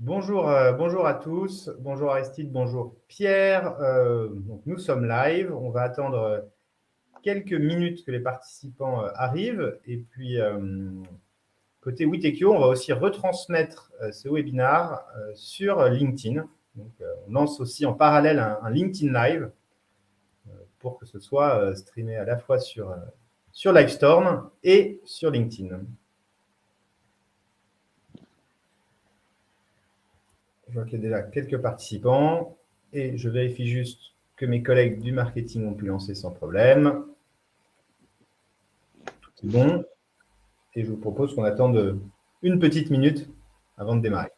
Bonjour à tous, bonjour Aristide, bonjour Pierre. Donc nous sommes live, on va attendre quelques minutes que les participants arrivent. Et puis, côté Witekio, on va aussi retransmettre ce webinaire sur LinkedIn. Donc, on lance aussi en parallèle un LinkedIn Live pour que ce soit streamé à la fois sur Livestorm et sur LinkedIn. Je vois qu'il y a déjà quelques participants et je vérifie juste que mes collègues du marketing ont pu lancer sans problème. Tout est bon. Et je vous propose qu'on attende une petite minute avant de démarrer.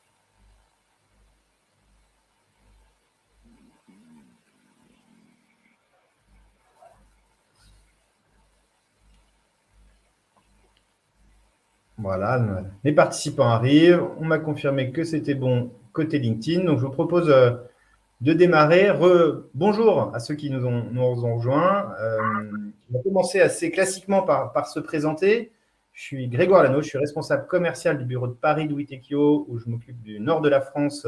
Voilà, les participants arrivent. On m'a confirmé que c'était bon côté LinkedIn. Donc, je vous propose de démarrer. Bonjour à ceux qui nous ont rejoints. On va commencer assez classiquement par se présenter. Je suis Grégoire Lano, je suis responsable commercial du bureau de Paris de Witekio, où je m'occupe du nord de la France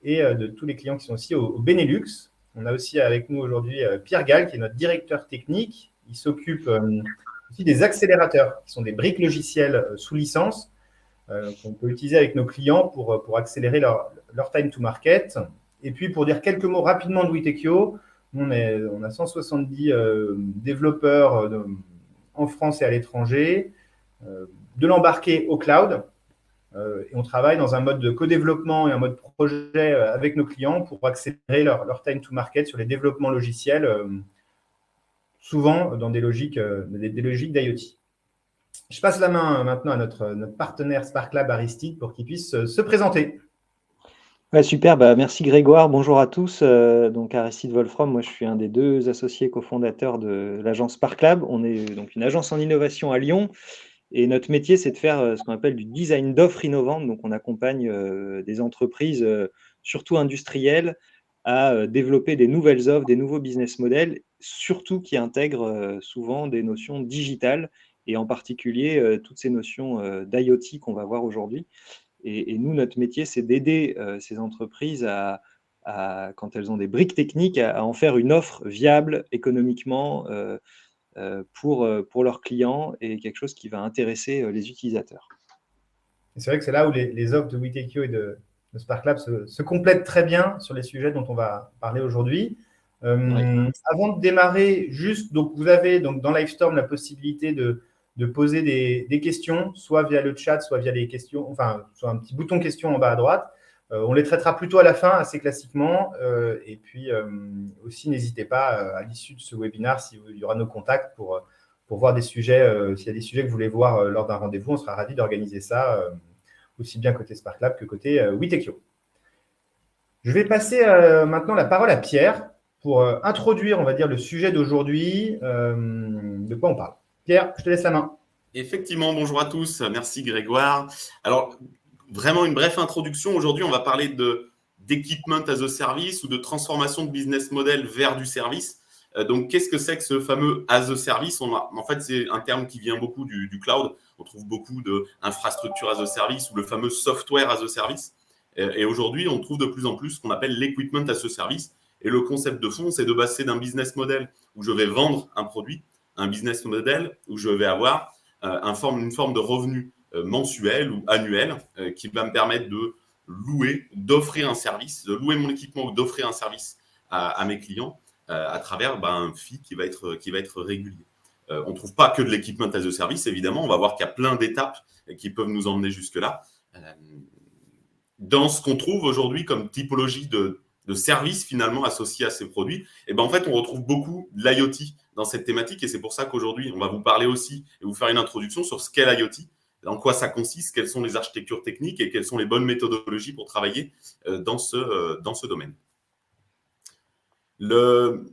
et de tous les clients qui sont aussi au Benelux. On a aussi avec nous aujourd'hui Pierre Gall, qui est notre directeur technique. Il s'occupe aussi des accélérateurs, qui sont des briques logicielles sous licence, qu'on peut utiliser avec nos clients pour accélérer leur time to market. Et puis, pour dire quelques mots rapidement de Witekio, on a 170 développeurs en France et à l'étranger, de l'embarqué au cloud. Et on travaille dans un mode de co-développement et un mode projet avec nos clients pour accélérer leur time to market sur les développements logiciels, souvent dans des logiques d'IoT. Je passe la main maintenant à notre partenaire SparkLab Aristide pour qu'il puisse se présenter. Ouais, super, merci Grégoire, bonjour à tous. Donc Aristide Wolfram, moi je suis un des deux associés cofondateurs de l'agence SparkLab. On est donc une agence en innovation à Lyon et notre métier c'est de faire ce qu'on appelle du design d'offres innovantes. Donc on accompagne des entreprises, surtout industrielles, à développer des nouvelles offres, des nouveaux business models, surtout qui intègrent souvent des notions digitales et en particulier toutes ces notions d'IoT qu'on va voir aujourd'hui. Et nous, notre métier, c'est d'aider ces entreprises quand elles ont des briques techniques, à en faire une offre viable économiquement pour leurs clients et quelque chose qui va intéresser les utilisateurs. C'est vrai que c'est là où les offres de Witekio et de SparkLab se complètent très bien sur les sujets dont on va parler aujourd'hui. Oui. Avant de démarrer, juste, donc vous avez donc, dans Livestorm la possibilité de poser des questions, soit via le chat, soit via les questions, enfin, soit un petit bouton questions en bas à droite. On les traitera plutôt à la fin, assez classiquement. Et puis, aussi, n'hésitez pas à l'issue de ce webinaire, il y aura nos contacts pour voir des sujets. S'il y a des sujets que vous voulez voir lors d'un rendez-vous, on sera ravis d'organiser ça, aussi bien côté SparkLab que côté Witekio. Je vais passer maintenant la parole à Pierre pour introduire, on va dire, le sujet d'aujourd'hui, de quoi on parle. Pierre, je te laisse la main. Effectivement, bonjour à tous. Merci Grégoire. Alors, vraiment une brève introduction. Aujourd'hui, on va parler d'equipment as a service ou de transformation de business model vers du service. Donc, qu'est-ce que c'est que ce fameux as a service? En fait, c'est un terme qui vient beaucoup du cloud. On trouve beaucoup d'infrastructures as a service ou le fameux software as a service. Et aujourd'hui, on trouve de plus en plus ce qu'on appelle l'equipment as a service. Et le concept de fond, c'est de passer d'un business model où je vais vendre un produit, un business model où je vais avoir une forme de revenu mensuel ou annuel qui va me permettre de louer, d'offrir un service, de louer mon équipement ou d'offrir un service à mes clients à travers un fee qui va être régulier. On ne trouve pas que de l'équipement as a service, évidemment. On va voir qu'il y a plein d'étapes qui peuvent nous emmener jusque-là. Dans ce qu'on trouve aujourd'hui comme typologie de services finalement associés à ces produits, et en fait, on retrouve beaucoup de l'IoT dans cette thématique et c'est pour ça qu'aujourd'hui, on va vous parler aussi et vous faire une introduction sur ce qu'est l'IoT, en quoi ça consiste, quelles sont les architectures techniques et quelles sont les bonnes méthodologies pour travailler dans ce domaine. Le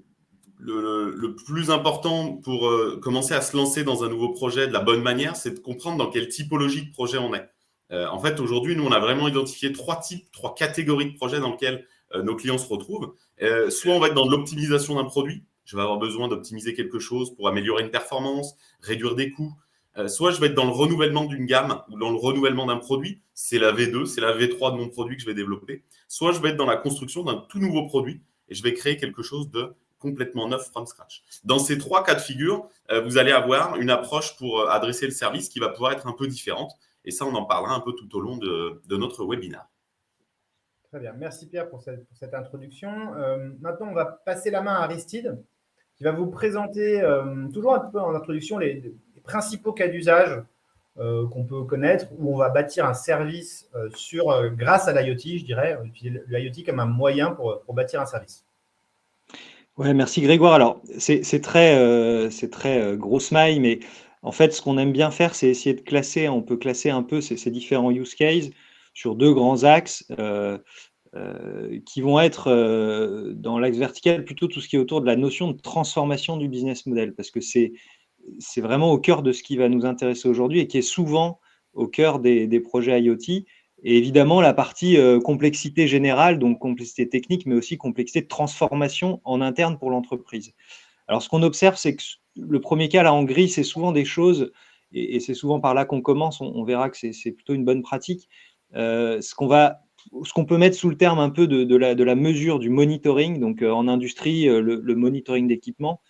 plus important pour commencer à se lancer dans un nouveau projet de la bonne manière, c'est de comprendre dans quelle typologie de projet on est. En fait, aujourd'hui, nous, on a vraiment identifié trois catégories de projets dans lesquels nos clients se retrouvent. Soit on va être dans de l'optimisation d'un produit. Je vais avoir besoin d'optimiser quelque chose pour améliorer une performance, réduire des coûts, Soit je vais être dans le renouvellement d'une gamme ou dans le renouvellement d'un produit, c'est la V2, c'est la V3 de mon produit que je vais développer. Soit je vais être dans la construction d'un tout nouveau produit et je vais créer quelque chose de complètement neuf from scratch. Dans ces 3 cas de figure, vous allez avoir une approche pour adresser le service qui va pouvoir être un peu différente. Et ça, on en parlera un peu tout au long de notre webinaire. Très bien. Merci Pierre pour cette introduction. Maintenant, on va passer la main à Aristide, qui va vous présenter, toujours un peu en introduction, les principaux cas d'usage qu'on peut connaître, où on va bâtir un service grâce à l'IoT, je dirais, utiliser l'IoT comme un moyen pour bâtir un service. Ouais, merci Grégoire. Alors, c'est très grosse maille, mais en fait, ce qu'on aime bien faire, c'est essayer de classer. On peut classer un peu ces différents use cases sur 2 grands axes qui vont être dans l'axe vertical plutôt tout ce qui est autour de la notion de transformation du business model, parce que c'est vraiment au cœur de ce qui va nous intéresser aujourd'hui et qui est souvent au cœur des projets IoT. Et évidemment, la partie complexité générale, donc complexité technique, mais aussi complexité de transformation en interne pour l'entreprise. Alors, ce qu'on observe, c'est que le premier cas, là, en gris, c'est souvent des choses, et c'est souvent par là qu'on commence, on verra que c'est plutôt une bonne pratique. Ce qu'on peut mettre sous le terme un peu de la mesure du monitoring, donc en industrie, le monitoring d'équipement,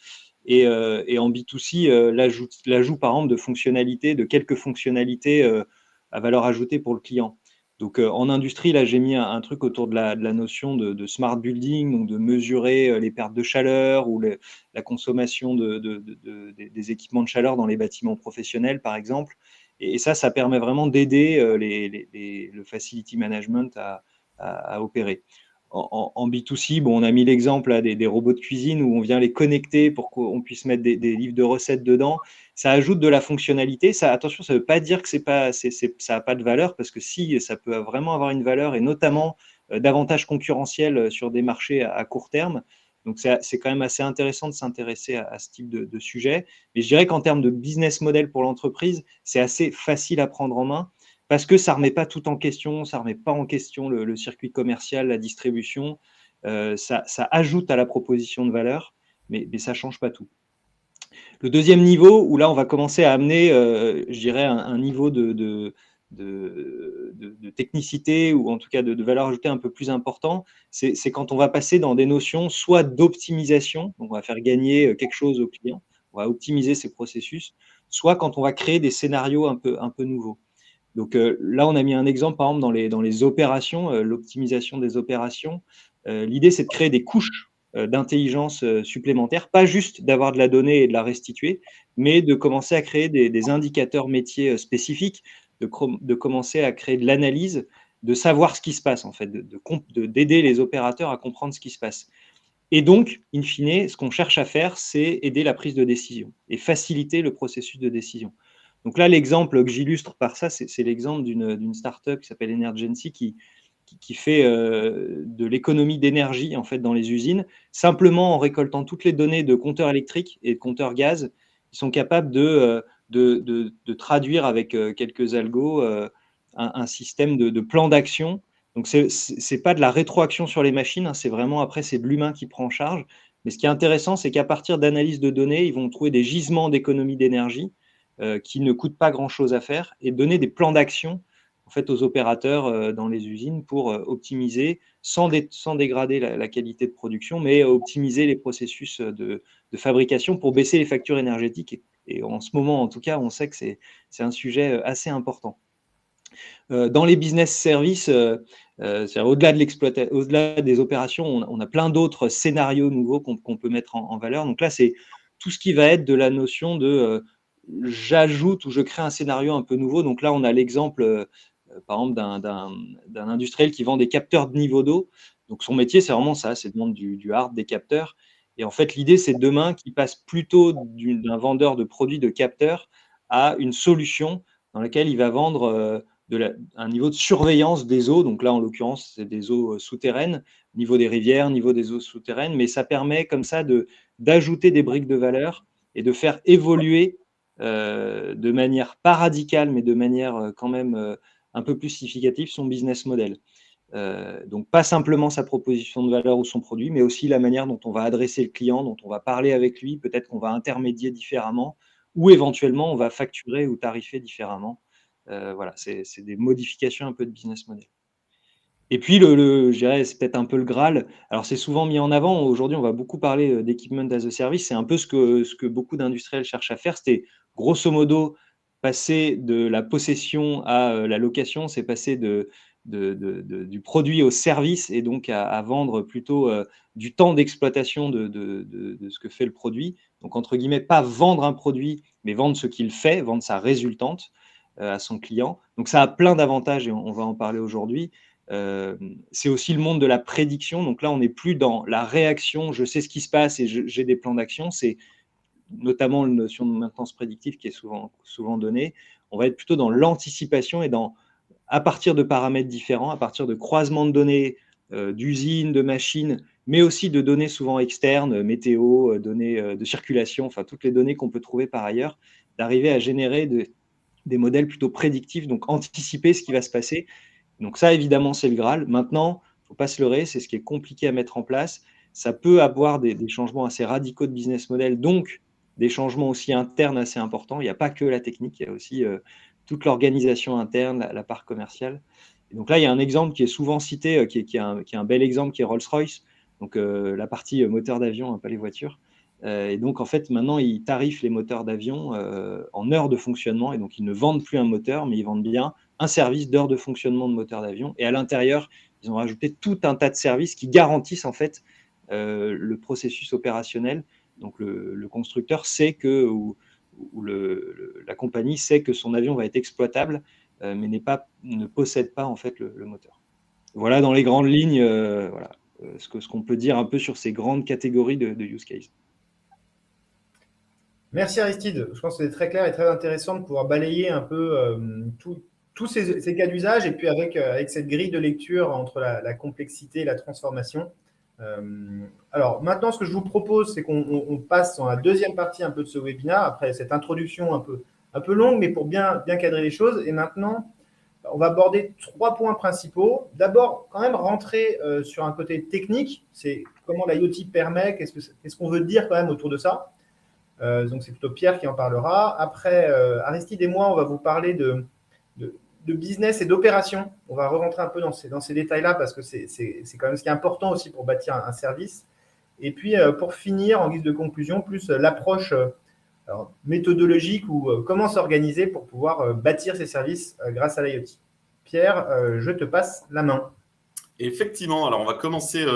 et en B2C, l'ajout, par exemple, de fonctionnalités, de quelques fonctionnalités à valeur ajoutée pour le client. Donc, en industrie, là, j'ai mis un truc autour de la notion de smart building, donc de mesurer les pertes de chaleur ou la consommation des équipements de chaleur dans les bâtiments professionnels, par exemple. Et ça permet vraiment d'aider le facility management à opérer. En B2C, bon, on a mis l'exemple là, des robots de cuisine où on vient les connecter pour qu'on puisse mettre des livres de recettes dedans. Ça ajoute de la fonctionnalité. Ça, attention, ça ne veut pas dire que ça n'a pas de valeur, parce que si, ça peut vraiment avoir une valeur, et notamment davantage concurrentielle sur des marchés à court terme. Donc, c'est quand même assez intéressant de s'intéresser à ce type de sujet. Mais je dirais qu'en termes de business model pour l'entreprise, c'est assez facile à prendre en main, parce que ça ne remet pas tout en question, ça ne remet pas en question le circuit commercial, la distribution. Ça ajoute à la proposition de valeur, mais ça ne change pas tout. Le deuxième niveau, où là, on va commencer à amener, je dirais, un niveau de technicité, ou en tout cas de valeur ajoutée un peu plus important, c'est quand on va passer dans des notions soit d'optimisation, donc on va faire gagner quelque chose au client, on va optimiser ses processus, soit quand on va créer des scénarios un peu nouveaux. Donc là, on a mis un exemple, par exemple, dans les opérations, l'optimisation des opérations. L'idée, c'est de créer des couches d'intelligence supplémentaires, pas juste d'avoir de la donnée et de la restituer, mais de commencer à créer des indicateurs métiers spécifiques, de commencer à créer de l'analyse, de savoir ce qui se passe, en fait, d'aider les opérateurs à comprendre ce qui se passe. Et donc, in fine, ce qu'on cherche à faire, c'est aider la prise de décision et faciliter le processus de décision. Donc là, l'exemple que j'illustre par ça, c'est l'exemple d'une startup qui s'appelle Energency, qui fait de l'économie d'énergie, en fait, dans les usines, simplement en récoltant toutes les données de compteurs électriques et de compteurs gaz. Ils sont capables de traduire avec quelques algos un système de plan d'action. Donc, c'est pas de la rétroaction sur les machines, hein, c'est vraiment, après, c'est de l'humain qui prend en charge. Mais ce qui est intéressant, c'est qu'à partir d'analyse de données, ils vont trouver des gisements d'économie d'énergie qui ne coûtent pas grand-chose à faire, et donner des plans d'action, en fait, aux opérateurs dans les usines pour optimiser, sans dégrader la qualité de production, mais optimiser les processus de fabrication pour baisser les factures énergétiques. Et en ce moment, en tout cas, on sait que c'est un sujet assez important. Dans les business services, au-delà des opérations, on a plein d'autres scénarios nouveaux qu'on peut mettre en valeur. Donc là, c'est tout ce qui va être de la notion de j'ajoute ou je crée un scénario un peu nouveau. Donc là, on a l'exemple, par exemple, d'un industriel qui vend des capteurs de niveau d'eau. Donc son métier, c'est vraiment ça, c'est de vendre du hard, des capteurs. Et en fait, l'idée, c'est demain qu'il passe plutôt d'un vendeur de produits de capteurs à une solution dans laquelle il va vendre un niveau de surveillance des eaux. Donc là, en l'occurrence, c'est des eaux souterraines, niveau des rivières, niveau des eaux souterraines. Mais ça permet comme ça d'ajouter des briques de valeur et de faire évoluer de manière pas radicale, mais de manière quand même un peu plus significative, son business model. Donc, pas simplement sa proposition de valeur ou son produit, mais aussi la manière dont on va adresser le client, dont on va parler avec lui. Peut-être qu'on va intermédier différemment, ou éventuellement, on va facturer ou tarifer différemment. Voilà, c'est des modifications un peu de business model. Et puis, je dirais, c'est peut-être un peu le Graal. Alors, c'est souvent mis en avant. Aujourd'hui, on va beaucoup parler d'equipment as a service. C'est un peu ce que beaucoup d'industriels cherchent à faire. C'était grosso modo passer de la possession à la location. C'est passer du produit au service et donc à vendre plutôt du temps d'exploitation de ce que fait le produit. Donc, entre guillemets, pas vendre un produit, mais vendre ce qu'il fait, vendre sa résultante à son client. Donc, ça a plein d'avantages et on va en parler aujourd'hui. C'est aussi le monde de la prédiction. Donc là, on n'est plus dans la réaction, je sais ce qui se passe et j'ai des plans d'action. C'est notamment la notion de maintenance prédictive qui est souvent donnée. On va être plutôt dans l'anticipation et à partir de paramètres différents, à partir de croisements de données d'usines, de machines, mais aussi de données souvent externes, météo, données de circulation, enfin toutes les données qu'on peut trouver par ailleurs, d'arriver à générer des modèles plutôt prédictifs, donc anticiper ce qui va se passer. Donc ça, évidemment, c'est le Graal. Maintenant, il ne faut pas se leurrer, c'est ce qui est compliqué à mettre en place. Ça peut avoir des changements assez radicaux de business model, donc des changements aussi internes assez importants. Il n'y a pas que la technique, il y a aussi toute l'organisation interne, la part commerciale. Et donc là, il y a un exemple qui est souvent cité, qui est un bel exemple, qui est Rolls-Royce, donc la partie moteur d'avion, hein, pas les voitures. Et donc, en fait, maintenant, ils tarifent les moteurs d'avion en heures de fonctionnement. Et donc, ils ne vendent plus un moteur, mais ils vendent bien un service d'heures de fonctionnement de moteur d'avion. Et à l'intérieur, ils ont rajouté tout un tas de services qui garantissent en fait le processus opérationnel. Donc, le constructeur sait que, ou la compagnie sait que son avion va être exploitable, mais ne possède pas en fait le moteur. Voilà dans les grandes lignes voilà, ce qu'on peut dire un peu sur ces grandes catégories de use case. Merci Aristide. Je pense que c'est très clair et très intéressant de pouvoir balayer un peu tous ces cas d'usage et puis avec cette grille de lecture entre la complexité et la transformation. Alors maintenant, ce que je vous propose, c'est qu'on passe dans la deuxième partie un peu de ce webinaire, après cette introduction un peu longue, mais pour bien cadrer les choses. Et maintenant, on va aborder 3 points principaux. D'abord, quand même rentrer sur un côté technique, c'est comment l'IoT permet, qu'est-ce qu'on veut dire quand même autour de ça. Donc, c'est plutôt Pierre qui en parlera. Après, Aristide et moi, on va vous parler de business et d'opération. On va rentrer un peu dans ces détails-là parce que c'est quand même ce qui est important aussi pour bâtir un service. Et puis, pour finir, en guise de conclusion, plus l'approche méthodologique ou comment s'organiser pour pouvoir bâtir ces services grâce à l'IoT. Pierre, je te passe la main. Effectivement, alors on va commencer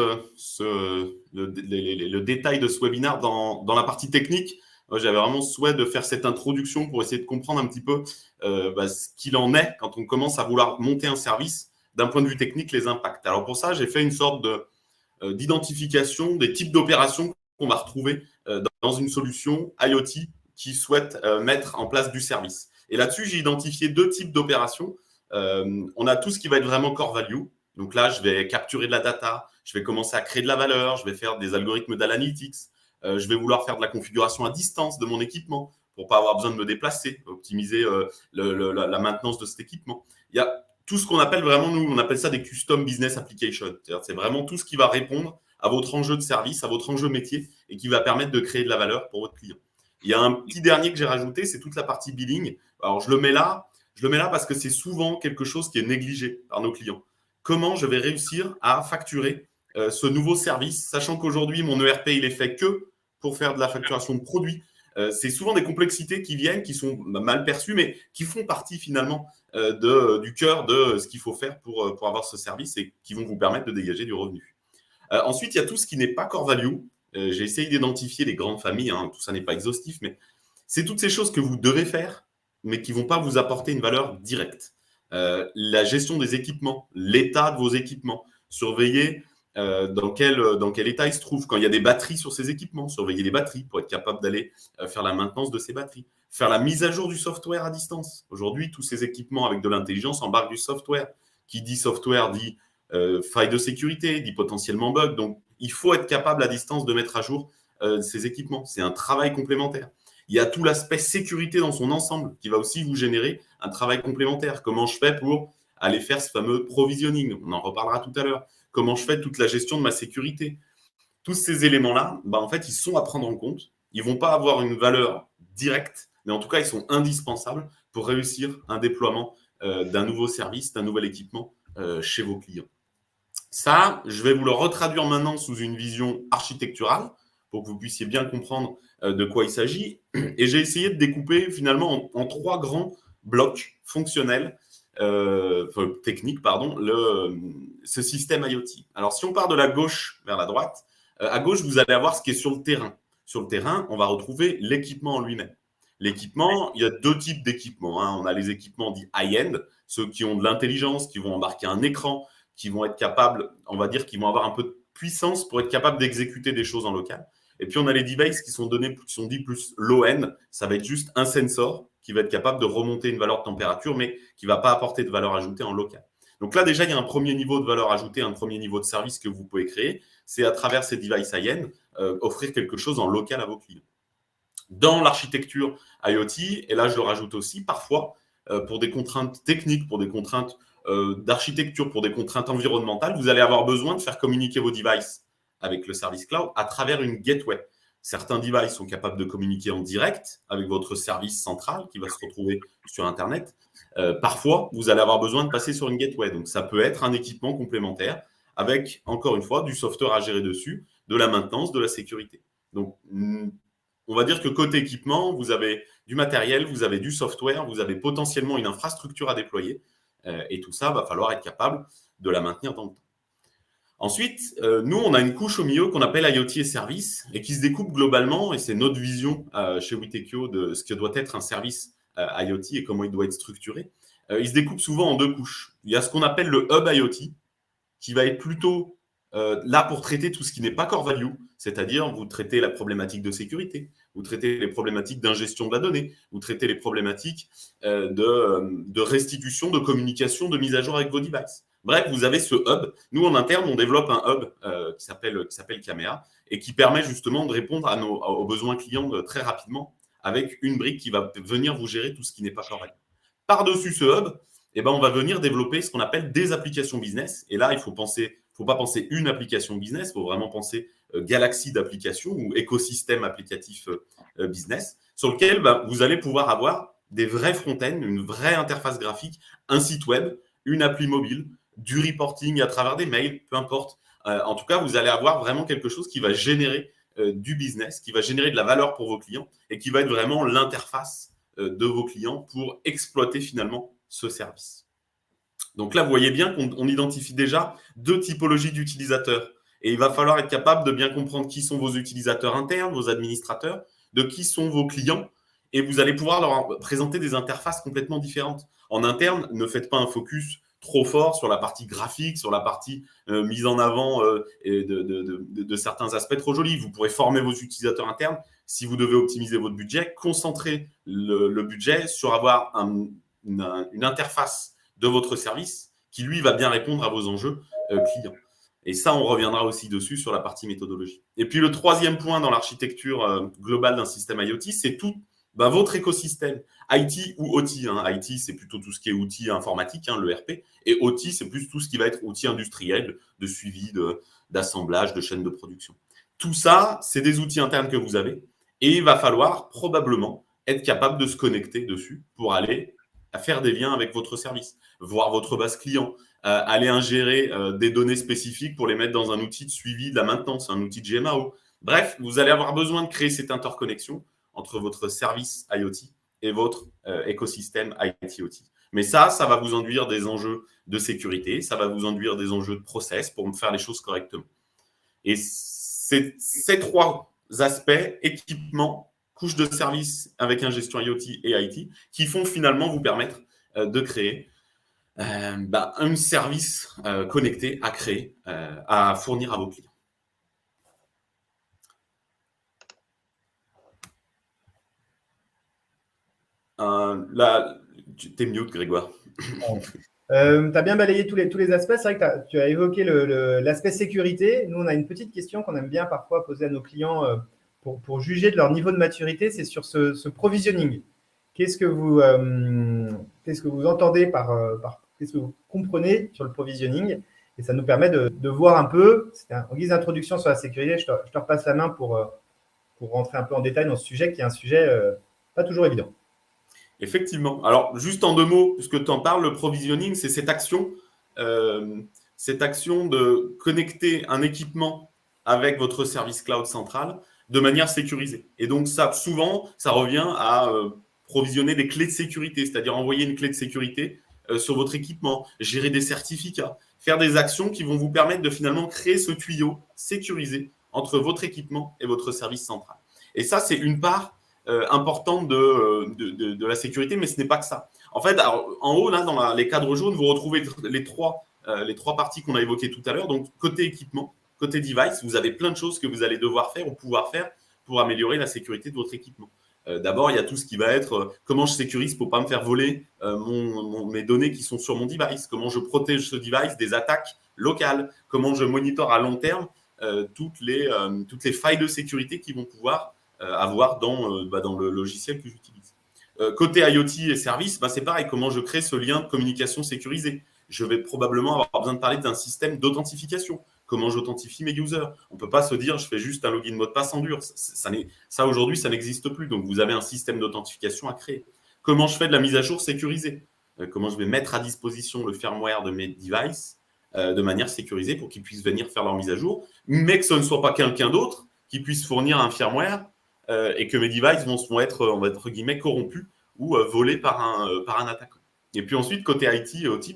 le détail de ce webinaire dans la partie technique. J'avais vraiment souhait de faire cette introduction pour essayer de comprendre un petit peu ce qu'il en est quand on commence à vouloir monter un service d'un point de vue technique, les impacts. Alors pour ça, j'ai fait une sorte d'identification des types d'opérations qu'on va retrouver dans une solution IoT qui souhaite mettre en place du service. Et là-dessus, j'ai identifié 2 types d'opérations. On a tout ce qui va être vraiment core value. Donc là, je vais capturer de la data, je vais commencer à créer de la valeur, je vais faire des algorithmes d'analytics, je vais vouloir faire de la configuration à distance de mon équipement pour pas avoir besoin de me déplacer, optimiser la maintenance de cet équipement. Il y a tout ce qu'on appelle vraiment, nous, on appelle ça des custom business applications. C'est vraiment tout ce qui va répondre à votre enjeu de service, à votre enjeu métier et qui va permettre de créer de la valeur pour votre client. Il y a un petit dernier que j'ai rajouté, c'est toute la partie billing. Alors, je le mets là parce que c'est souvent quelque chose qui est négligé par nos clients. Comment je vais réussir à facturer ce nouveau service, sachant qu'aujourd'hui, mon ERP, il est fait que pour faire de la facturation de produits. C'est souvent des complexités qui viennent, qui sont mal perçues, mais qui font partie finalement du cœur de ce qu'il faut faire pour avoir ce service et qui vont vous permettre de dégager du revenu. Ensuite, il y a tout ce qui n'est pas core value. J'ai essayé d'identifier les grandes familles, hein, tout ça n'est pas exhaustif, mais c'est toutes ces choses que vous devez faire, mais qui ne vont pas vous apporter une valeur directe. La gestion des équipements, l'état de vos équipements, surveiller dans quel état ils se trouvent. Quand il y a des batteries sur ces équipements, surveiller les batteries pour être capable d'aller faire la maintenance de ces batteries. Faire la mise à jour du software à distance. Aujourd'hui, tous ces équipements avec de l'intelligence embarquent du software. Qui dit software dit faille de sécurité, dit potentiellement bug. Donc, il faut être capable à distance de mettre à jour ces équipements. C'est un travail complémentaire. Il y a tout l'aspect sécurité dans son ensemble qui va aussi vous générer un travail complémentaire. Comment je fais pour aller faire ce fameux provisioning? On en reparlera tout à l'heure. Comment je fais toute la gestion de ma sécurité? Tous ces éléments-là, en fait, ils sont à prendre en compte. Ils ne vont pas avoir une valeur directe mais en tout cas, ils sont indispensables pour réussir un déploiement d'un nouveau service, d'un nouvel équipement chez vos clients. Ça, je vais vous le retraduire maintenant sous une vision architecturale pour que vous puissiez bien comprendre de quoi il s'agit. Et j'ai essayé de découper finalement en 3 grands blocs fonctionnels, techniques, pardon, ce système IoT. Alors, si on part de la gauche vers la droite, à gauche, vous allez avoir ce qui est sur le terrain. Sur le terrain, on va retrouver l'équipement en lui-même. L'équipement, il y a 2 types d'équipements, hein. On a les équipements dits high-end, ceux qui ont de l'intelligence, qui vont embarquer un écran, qui vont être capables, on va dire, qui vont avoir un peu de puissance pour être capables d'exécuter des choses en local. Et puis, on a les devices qui sont dits plus low-end. Ça va être juste un sensor qui va être capable de remonter une valeur de température, mais qui ne va pas apporter de valeur ajoutée en local. Donc là, déjà, il y a un premier niveau de valeur ajoutée, un premier niveau de service que vous pouvez créer. C'est à travers ces devices high-end, offrir quelque chose en local à vos clients. Dans l'architecture IoT, et là, je le rajoute aussi, parfois, pour des contraintes techniques, pour des contraintes d'architecture, pour des contraintes environnementales, vous allez avoir besoin de faire communiquer vos devices avec le service cloud à travers une gateway. Certains devices sont capables de communiquer en direct avec votre service central qui va se retrouver sur Internet. Parfois, vous allez avoir besoin de passer sur une gateway. Donc, ça peut être un équipement complémentaire avec, encore une fois, du software à gérer dessus, de la maintenance, de la sécurité. Donc, on va dire que côté équipement, vous avez du matériel, vous avez du software, vous avez potentiellement une infrastructure à déployer. Et tout ça, va falloir être capable de la maintenir dans le temps. Ensuite, nous, on a une couche au milieu qu'on appelle IoT et services et qui se découpe globalement, et c'est notre vision chez Witekio de ce que doit être un service IoT et comment il doit être structuré. Il se découpe souvent en 2 couches. Il y a ce qu'on appelle le hub IoT, qui va être plutôt là pour traiter tout ce qui n'est pas core value, c'est-à-dire vous traitez la problématique de sécurité, vous traitez les problématiques d'ingestion de la donnée, vous traitez les problématiques de restitution, de communication, de mise à jour avec vos devices. Bref, vous avez ce hub. Nous, en interne, on développe un hub qui s'appelle Camea et qui permet justement de répondre aux besoins clients très rapidement avec une brique qui va venir vous gérer tout ce qui n'est pas core value. Par-dessus ce hub, on va venir développer ce qu'on appelle des applications business. Et là, il faut pas penser une application business, il faut vraiment penser galaxie d'applications ou écosystème applicatif business, sur lequel vous allez pouvoir avoir des vrais front-end, une vraie interface graphique, un site web, une appli mobile, du reporting à travers des mails, peu importe. En tout cas, vous allez avoir vraiment quelque chose qui va générer du business, qui va générer de la valeur pour vos clients et qui va être vraiment l'interface de vos clients pour exploiter finalement ce service. Donc là, vous voyez bien qu'on identifie déjà 2 typologies d'utilisateurs. Et il va falloir être capable de bien comprendre qui sont vos utilisateurs internes, vos administrateurs, de qui sont vos clients. Et vous allez pouvoir leur présenter des interfaces complètement différentes. En interne, ne faites pas un focus trop fort sur la partie graphique, sur la partie mise en avant de certains aspects trop jolis. Vous pourrez former vos utilisateurs internes. Si vous devez optimiser votre budget, concentrez le budget sur avoir une interface de votre service qui, lui, va bien répondre à vos enjeux clients. Et ça, on reviendra aussi dessus sur la partie méthodologie. Et puis, le 3e point dans l'architecture globale d'un système IoT, c'est tout votre écosystème, IT ou OT. IT, c'est plutôt tout ce qui est outils informatiques, l'ERP. Et OT, c'est plus tout ce qui va être outils industriels, de suivi, d'assemblage, de chaîne de production. Tout ça, c'est des outils internes que vous avez. Et il va falloir probablement être capable de se connecter dessus pour aller faire des liens avec votre service, voir votre base client, aller ingérer des données spécifiques pour les mettre dans un outil de suivi de la maintenance, un outil de GMAO. Bref, vous allez avoir besoin de créer cette interconnexion entre votre service IoT et votre écosystème IT-OT. Mais ça va vous induire des enjeux de sécurité, ça va vous induire des enjeux de process pour faire les choses correctement. Et c'est ces 3 aspects, équipement, couche de service avec ingestion IoT et IT, qui font finalement vous permettre de créer un service connecté à créer, à fournir à vos clients. Là, tu es mute, Grégoire. Tu as bien balayé tous les aspects. C'est vrai que tu as évoqué l'aspect sécurité. Nous, on a une petite question qu'on aime bien parfois poser à nos clients pour juger de leur niveau de maturité. C'est sur ce provisioning. Qu'est-ce que vous entendez qu'est-ce que vous comprenez sur le provisioning? Et ça nous permet de voir un peu, en guise d'introduction sur la sécurité, je te repasse la main pour rentrer un peu en détail dans ce sujet qui est un sujet pas toujours évident. Effectivement. Alors, juste en 2 mots, puisque tu en parles, le provisioning, c'est cette action de connecter un équipement avec votre service cloud central de manière sécurisée. Et donc, ça, souvent, ça revient à provisionner des clés de sécurité, c'est-à-dire envoyer une clé de sécurité sur votre équipement, gérer des certificats, faire des actions qui vont vous permettre de finalement créer ce tuyau sécurisé entre votre équipement et votre service central. Et ça, c'est une part importante de la sécurité, mais ce n'est pas que ça. En fait, alors, en haut, là, dans les cadres jaunes, vous retrouvez les trois parties qu'on a évoquées tout à l'heure. Donc, côté équipement, côté device, vous avez plein de choses que vous allez devoir faire ou pouvoir faire pour améliorer la sécurité de votre équipement. D'abord, il y a tout ce qui va être comment je sécurise pour ne pas me faire voler mes données qui sont sur mon device, comment je protège ce device des attaques locales, comment je monitore à long terme toutes les failles de sécurité qui vont pouvoir avoir dans le logiciel que j'utilise. Côté IoT et services, c'est pareil, comment je crée ce lien de communication sécurisé. Je vais probablement avoir besoin de parler d'un système d'authentification. Comment j'authentifie mes users. On ne peut pas se dire je fais juste un login mot de passe en dur. Ça aujourd'hui, ça n'existe plus. Donc, vous avez un système d'authentification à créer. Comment je fais de la mise à jour sécurisée. Comment je vais mettre à disposition le firmware de mes devices de manière sécurisée pour qu'ils puissent venir faire leur mise à jour, mais que ce ne soit pas quelqu'un d'autre qui puisse fournir un firmware et que mes devices vont être, on va être guillemets, corrompus ou volés par un attaquant. Et puis ensuite, côté IT et OT,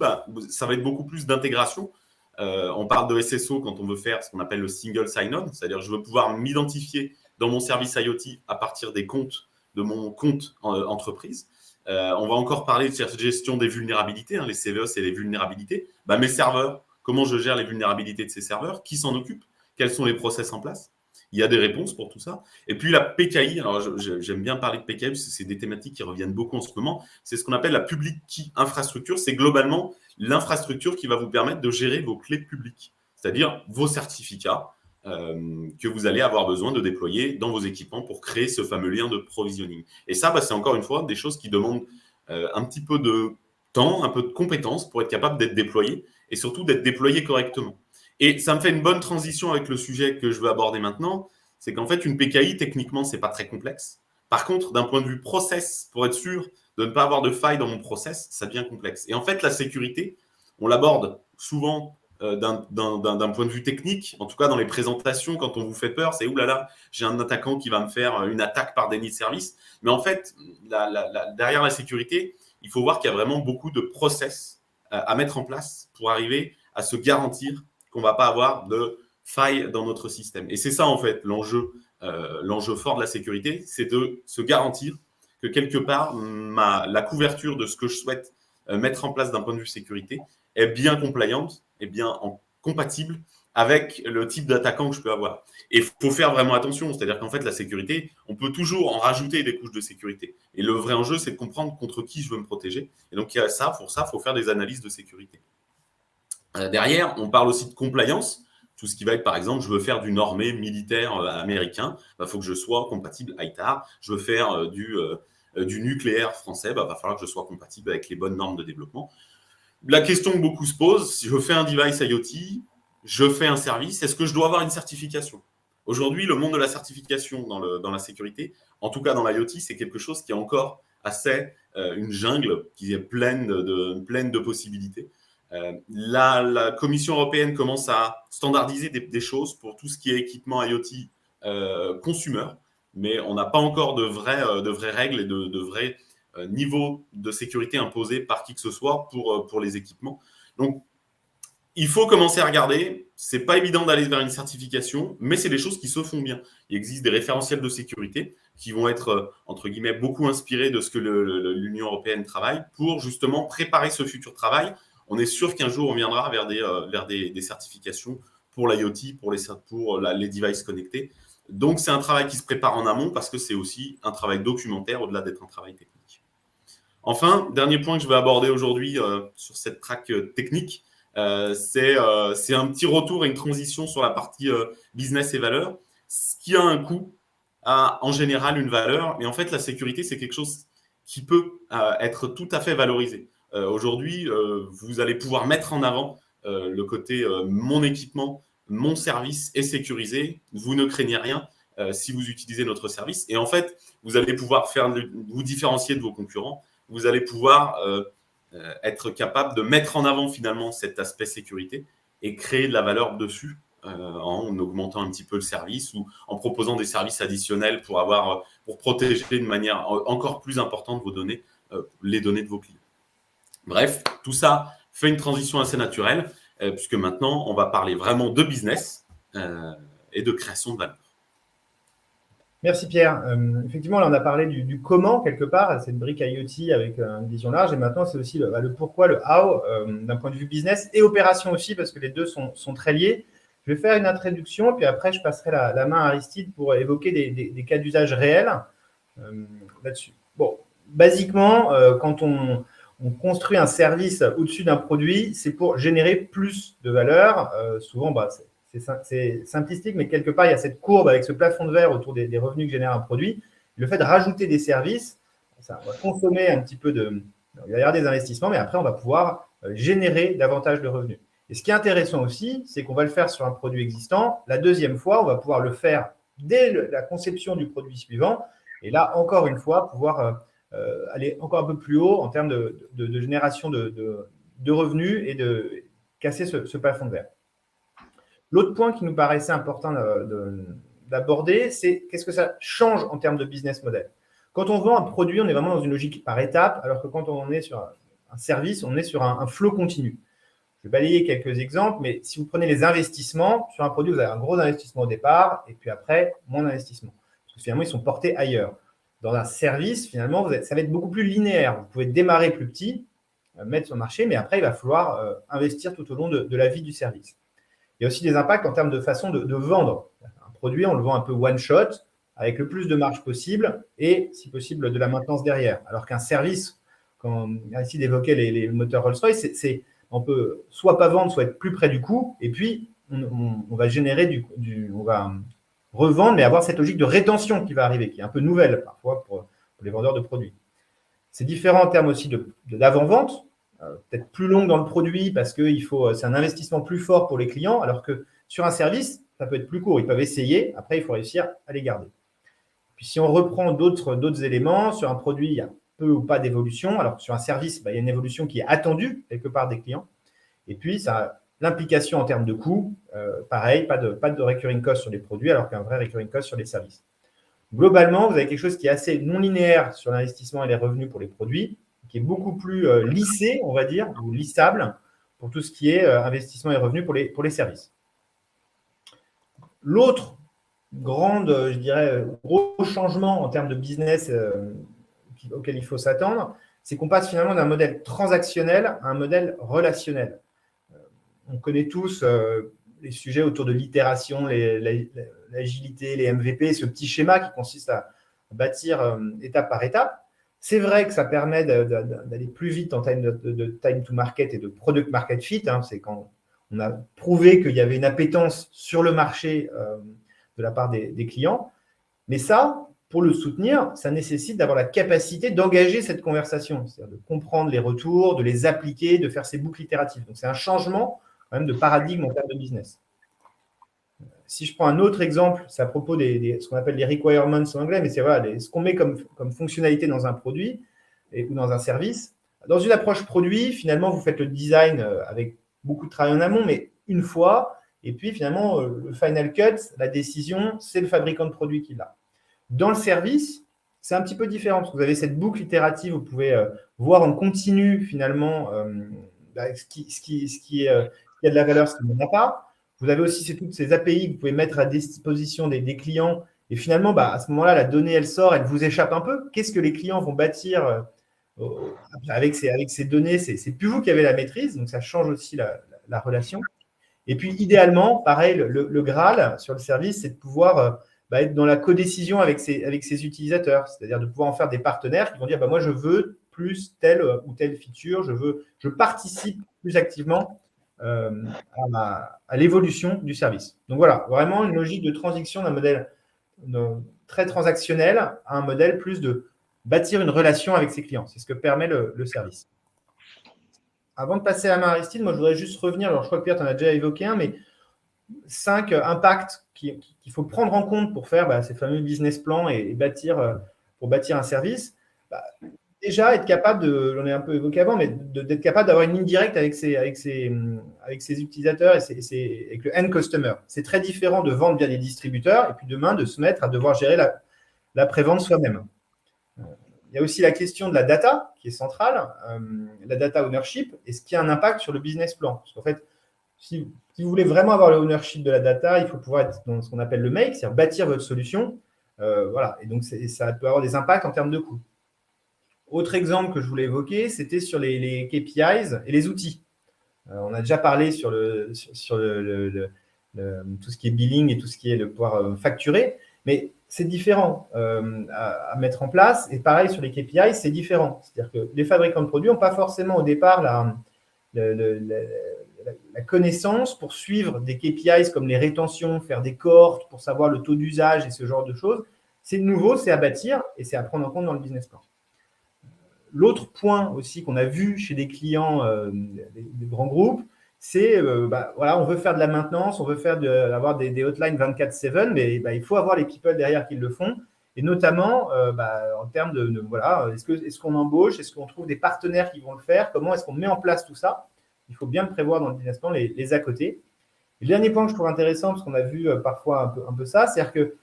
ça va être beaucoup plus d'intégration. On parle de SSO quand on veut faire ce qu'on appelle le single sign-on, c'est-à-dire je veux pouvoir m'identifier dans mon service IoT à partir des comptes de mon compte entreprise. On va encore parler de gestion des vulnérabilités, les CVE, c'est les vulnérabilités. Mes serveurs, comment je gère les vulnérabilités de ces serveurs? Qui s'en occupe? Quels sont les process en place? Il y a des réponses pour tout ça. Et puis la PKI, alors j'aime bien parler de PKI parce que c'est des thématiques qui reviennent beaucoup en ce moment. C'est ce qu'on appelle la public key infrastructure. C'est globalement l'infrastructure qui va vous permettre de gérer vos clés publiques, c'est-à-dire vos certificats que vous allez avoir besoin de déployer dans vos équipements pour créer ce fameux lien de provisioning. Et ça, c'est encore une fois des choses qui demandent un petit peu de temps, un peu de compétences pour être capable d'être déployé et surtout d'être déployé correctement. Et ça me fait une bonne transition avec le sujet que je veux aborder maintenant, c'est qu'en fait, une PKI, techniquement, ce n'est pas très complexe. Par contre, d'un point de vue process, pour être sûr de ne pas avoir de faille dans mon process, ça devient complexe. Et en fait, la sécurité, on l'aborde souvent d'un point de vue technique, en tout cas dans les présentations, quand on vous fait peur, c'est « oulala, j'ai un attaquant qui va me faire une attaque par déni de service ». Mais en fait, derrière la sécurité, il faut voir qu'il y a vraiment beaucoup de process à mettre en place pour arriver à se garantir qu'on ne va pas avoir de faille dans notre système. Et c'est ça, en fait, l'enjeu fort de la sécurité, c'est de se garantir que quelque part, la couverture de ce que je souhaite mettre en place d'un point de vue sécurité est bien compliante, est bien compatible avec le type d'attaquant que je peux avoir. Et il faut faire vraiment attention, c'est-à-dire qu'en fait, la sécurité, on peut toujours en rajouter des couches de sécurité. Et le vrai enjeu, c'est de comprendre contre qui je veux me protéger. Et donc, pour ça, il faut faire des analyses de sécurité. Derrière, on parle aussi de compliance. Tout ce qui va être, par exemple, je veux faire du normé militaire américain, il faut que je sois compatible ITAR. Je veux faire du nucléaire français, va falloir que je sois compatible avec les bonnes normes de développement. La question que beaucoup se posent, si je fais un device IoT, je fais un service, est-ce que je dois avoir une certification? Aujourd'hui, le monde de la certification dans la sécurité, en tout cas dans l'IoT, c'est quelque chose qui est encore assez une jungle qui est pleine de possibilités. La Commission européenne commence à standardiser des choses pour tout ce qui est équipement IoT consumer, mais on n'a pas encore de vraies règles et de vrais niveaux de sécurité imposés par qui que ce soit pour les équipements. Donc, il faut commencer à regarder. Ce n'est pas évident d'aller vers une certification, mais c'est des choses qui se font bien. Il existe des référentiels de sécurité qui vont être, entre guillemets, beaucoup inspirés de ce que l'Union européenne travaille pour justement préparer ce futur travail. On est sûr qu'un jour, on viendra vers des certifications pour l'IoT, pour les devices connectés. Donc, c'est un travail qui se prépare en amont parce que c'est aussi un travail documentaire au-delà d'être un travail technique. Enfin, dernier point que je vais aborder aujourd'hui sur cette track technique, c'est un petit retour et une transition sur la partie business et valeur. Ce qui a un coût a en général une valeur. Et en fait, la sécurité, c'est quelque chose qui peut être tout à fait valorisé. Aujourd'hui, vous allez pouvoir mettre en avant le côté mon équipement, mon service est sécurisé, vous ne craignez rien. si vous utilisez notre service. Et en fait, vous allez pouvoir vous différencier de vos concurrents. Vous allez pouvoir être capable de mettre en avant finalement cet aspect sécurité et créer de la valeur dessus en augmentant un petit peu le service ou en proposant des services additionnels pour protéger de manière encore plus importante vos données, les données de vos clients. Bref, tout ça fait une transition assez naturelle puisque maintenant, on va parler vraiment de business et de création de valeur. Merci Pierre. Effectivement, là, on a parlé du comment quelque part, cette brique IoT avec une vision large. Et maintenant, c'est aussi le pourquoi, le how, d'un point de vue business et opération aussi, parce que les deux sont très liés. Je vais faire une introduction, puis après, je passerai la main à Aristide pour évoquer des cas d'usage réels là-dessus. Bon, basiquement, quand on construit un service au-dessus d'un produit, c'est pour générer plus de valeur. Souvent, c'est simplistique, mais quelque part, il y a cette courbe avec ce plafond de verre autour des revenus que génère un produit. Le fait de rajouter des services, ça va consommer un petit peu il va y avoir des investissements, mais après, on va pouvoir générer davantage de revenus. Et ce qui est intéressant aussi, c'est qu'on va le faire sur un produit existant. La deuxième fois, on va pouvoir le faire dès la conception du produit suivant. Et là, encore une fois, pouvoir aller encore un peu plus haut en termes de génération de revenus et de casser ce plafond de verre. L'autre point qui nous paraissait important d'aborder, c'est qu'est-ce que ça change en termes de business model. Quand on vend un produit, on est vraiment dans une logique par étapes, alors que quand on est sur un service, on est sur un flot continu. Je vais balayer quelques exemples, mais si vous prenez les investissements, sur un produit, vous avez un gros investissement au départ, et puis après, moins d'investissement. Parce que finalement, ils sont portés ailleurs. Dans un service, finalement, ça va être beaucoup plus linéaire. Vous pouvez démarrer plus petit, mettre sur le marché, mais après, il va falloir investir tout au long de la vie du service. Il y a aussi des impacts en termes de façon de vendre. Un produit, on le vend un peu one shot, avec le plus de marge possible et, si possible, de la maintenance derrière. Alors qu'un service, quand Aristide évoquait les moteurs Rolls-Royce, on peut soit pas vendre, soit être plus près du coût, et puis on va générer on va revendre, mais avoir cette logique de rétention qui va arriver, qui est un peu nouvelle parfois pour les vendeurs de produits. C'est différent en termes aussi d'avant-vente, peut-être plus longue dans le produit parce que c'est un investissement plus fort pour les clients, alors que sur un service, ça peut être plus court. Ils peuvent essayer, après, il faut réussir à les garder. Puis si on reprend d'autres éléments, sur un produit, il y a peu ou pas d'évolution. Alors sur un service, il y a une évolution qui est attendue quelque part des clients. Et puis, ça a l'implication en termes de coûts, pareil, pas de recurring cost sur les produits, alors qu'un vrai recurring cost sur les services. Globalement, vous avez quelque chose qui est assez non linéaire sur l'investissement et les revenus pour les produits, qui est beaucoup plus lissé, on va dire, ou lissable pour tout ce qui est investissement et revenus pour les services. L'autre je dirais, gros changement en termes de business auquel il faut s'attendre, c'est qu'on passe finalement d'un modèle transactionnel à un modèle relationnel. On connaît tous les sujets autour de l'itération, l'agilité, les MVP, ce petit schéma qui consiste à bâtir étape par étape. C'est vrai que ça permet d'aller plus vite en termes de time to market et de product market fit. C'est quand on a prouvé qu'il y avait une appétence sur le marché de la part des clients. Mais ça, pour le soutenir, ça nécessite d'avoir la capacité d'engager cette conversation, c'est-à-dire de comprendre les retours, de les appliquer, de faire ces boucles itératives. Donc, c'est un changement quand même de paradigme en termes de business. Si je prends un autre exemple, c'est à propos ce qu'on appelle les requirements en anglais, mais c'est ce qu'on met comme fonctionnalité dans un produit ou dans un service. Dans une approche produit, finalement, vous faites le design avec beaucoup de travail en amont, mais une fois, et puis finalement, le final cut, la décision, c'est le fabricant de produit qui l'a. Dans le service, c'est un petit peu différent, parce que vous avez cette boucle itérative, vous pouvez voir en continu finalement ce qui a de la valeur, ce qui n'en a pas. Vous avez aussi toutes ces API que vous pouvez mettre à disposition des clients. Et finalement, à ce moment-là, la donnée, elle sort, elle vous échappe un peu. Qu'est-ce que les clients vont bâtir avec ces données? C'est plus vous qui avez la maîtrise, donc ça change aussi la relation. Et puis, idéalement, pareil, le Graal sur le service, c'est de pouvoir être dans la codécision avec ses utilisateurs, c'est-à-dire de pouvoir en faire des partenaires qui vont dire moi, je veux plus telle ou telle feature, je participe plus activement à l'évolution du service. Donc voilà, vraiment une logique de transition d'un modèle très transactionnel à un modèle plus de bâtir une relation avec ses clients. C'est ce que permet le service. Avant de passer à la main à Aristide, moi je voudrais juste revenir, alors je crois que Pierre, tu en as déjà évoqué un, mais 5 impacts qu'il faut prendre en compte pour faire ces fameux business plans et pour bâtir un service. Déjà, être capable j'en ai un peu évoqué avant, mais d'être capable d'avoir une ligne directe avec ses utilisateurs et avec le end customer. C'est très différent de vendre via des distributeurs et puis demain de se mettre à devoir gérer la prévente soi-même. Il y a aussi la question de la data qui est centrale, la data ownership, et ce qui a un impact sur le business plan. Parce qu'en fait, si vous voulez vraiment avoir le ownership de la data, il faut pouvoir être dans ce qu'on appelle le make, c'est-à-dire bâtir votre solution. Voilà. Et donc, ça peut avoir des impacts en termes de coûts. Autre exemple que je voulais évoquer, c'était sur les KPIs et les outils. On a déjà parlé sur tout ce qui est billing et tout ce qui est de pouvoir facturer, mais c'est différent à mettre en place. Et pareil, sur les KPI, c'est différent. C'est-à-dire que les fabricants de produits n'ont pas forcément au départ la connaissance pour suivre des KPIs comme les rétentions, faire des cohortes pour savoir le taux d'usage et ce genre de choses. C'est nouveau, c'est à bâtir et c'est à prendre en compte dans le business plan. L'autre point aussi qu'on a vu chez des clients des grands groupes, c'est voilà, on veut faire de la maintenance, on veut avoir des hotlines 24/7, mais il faut avoir les people derrière qui le font. Et notamment en termes voilà, est-ce qu'on embauche, est-ce qu'on trouve des partenaires qui vont le faire, comment est-ce qu'on met en place tout ça? Il faut bien le prévoir dans le business plan, les à côté. Et le dernier point que je trouve intéressant, parce qu'on a vu parfois un peu ça, c'est-à-dire que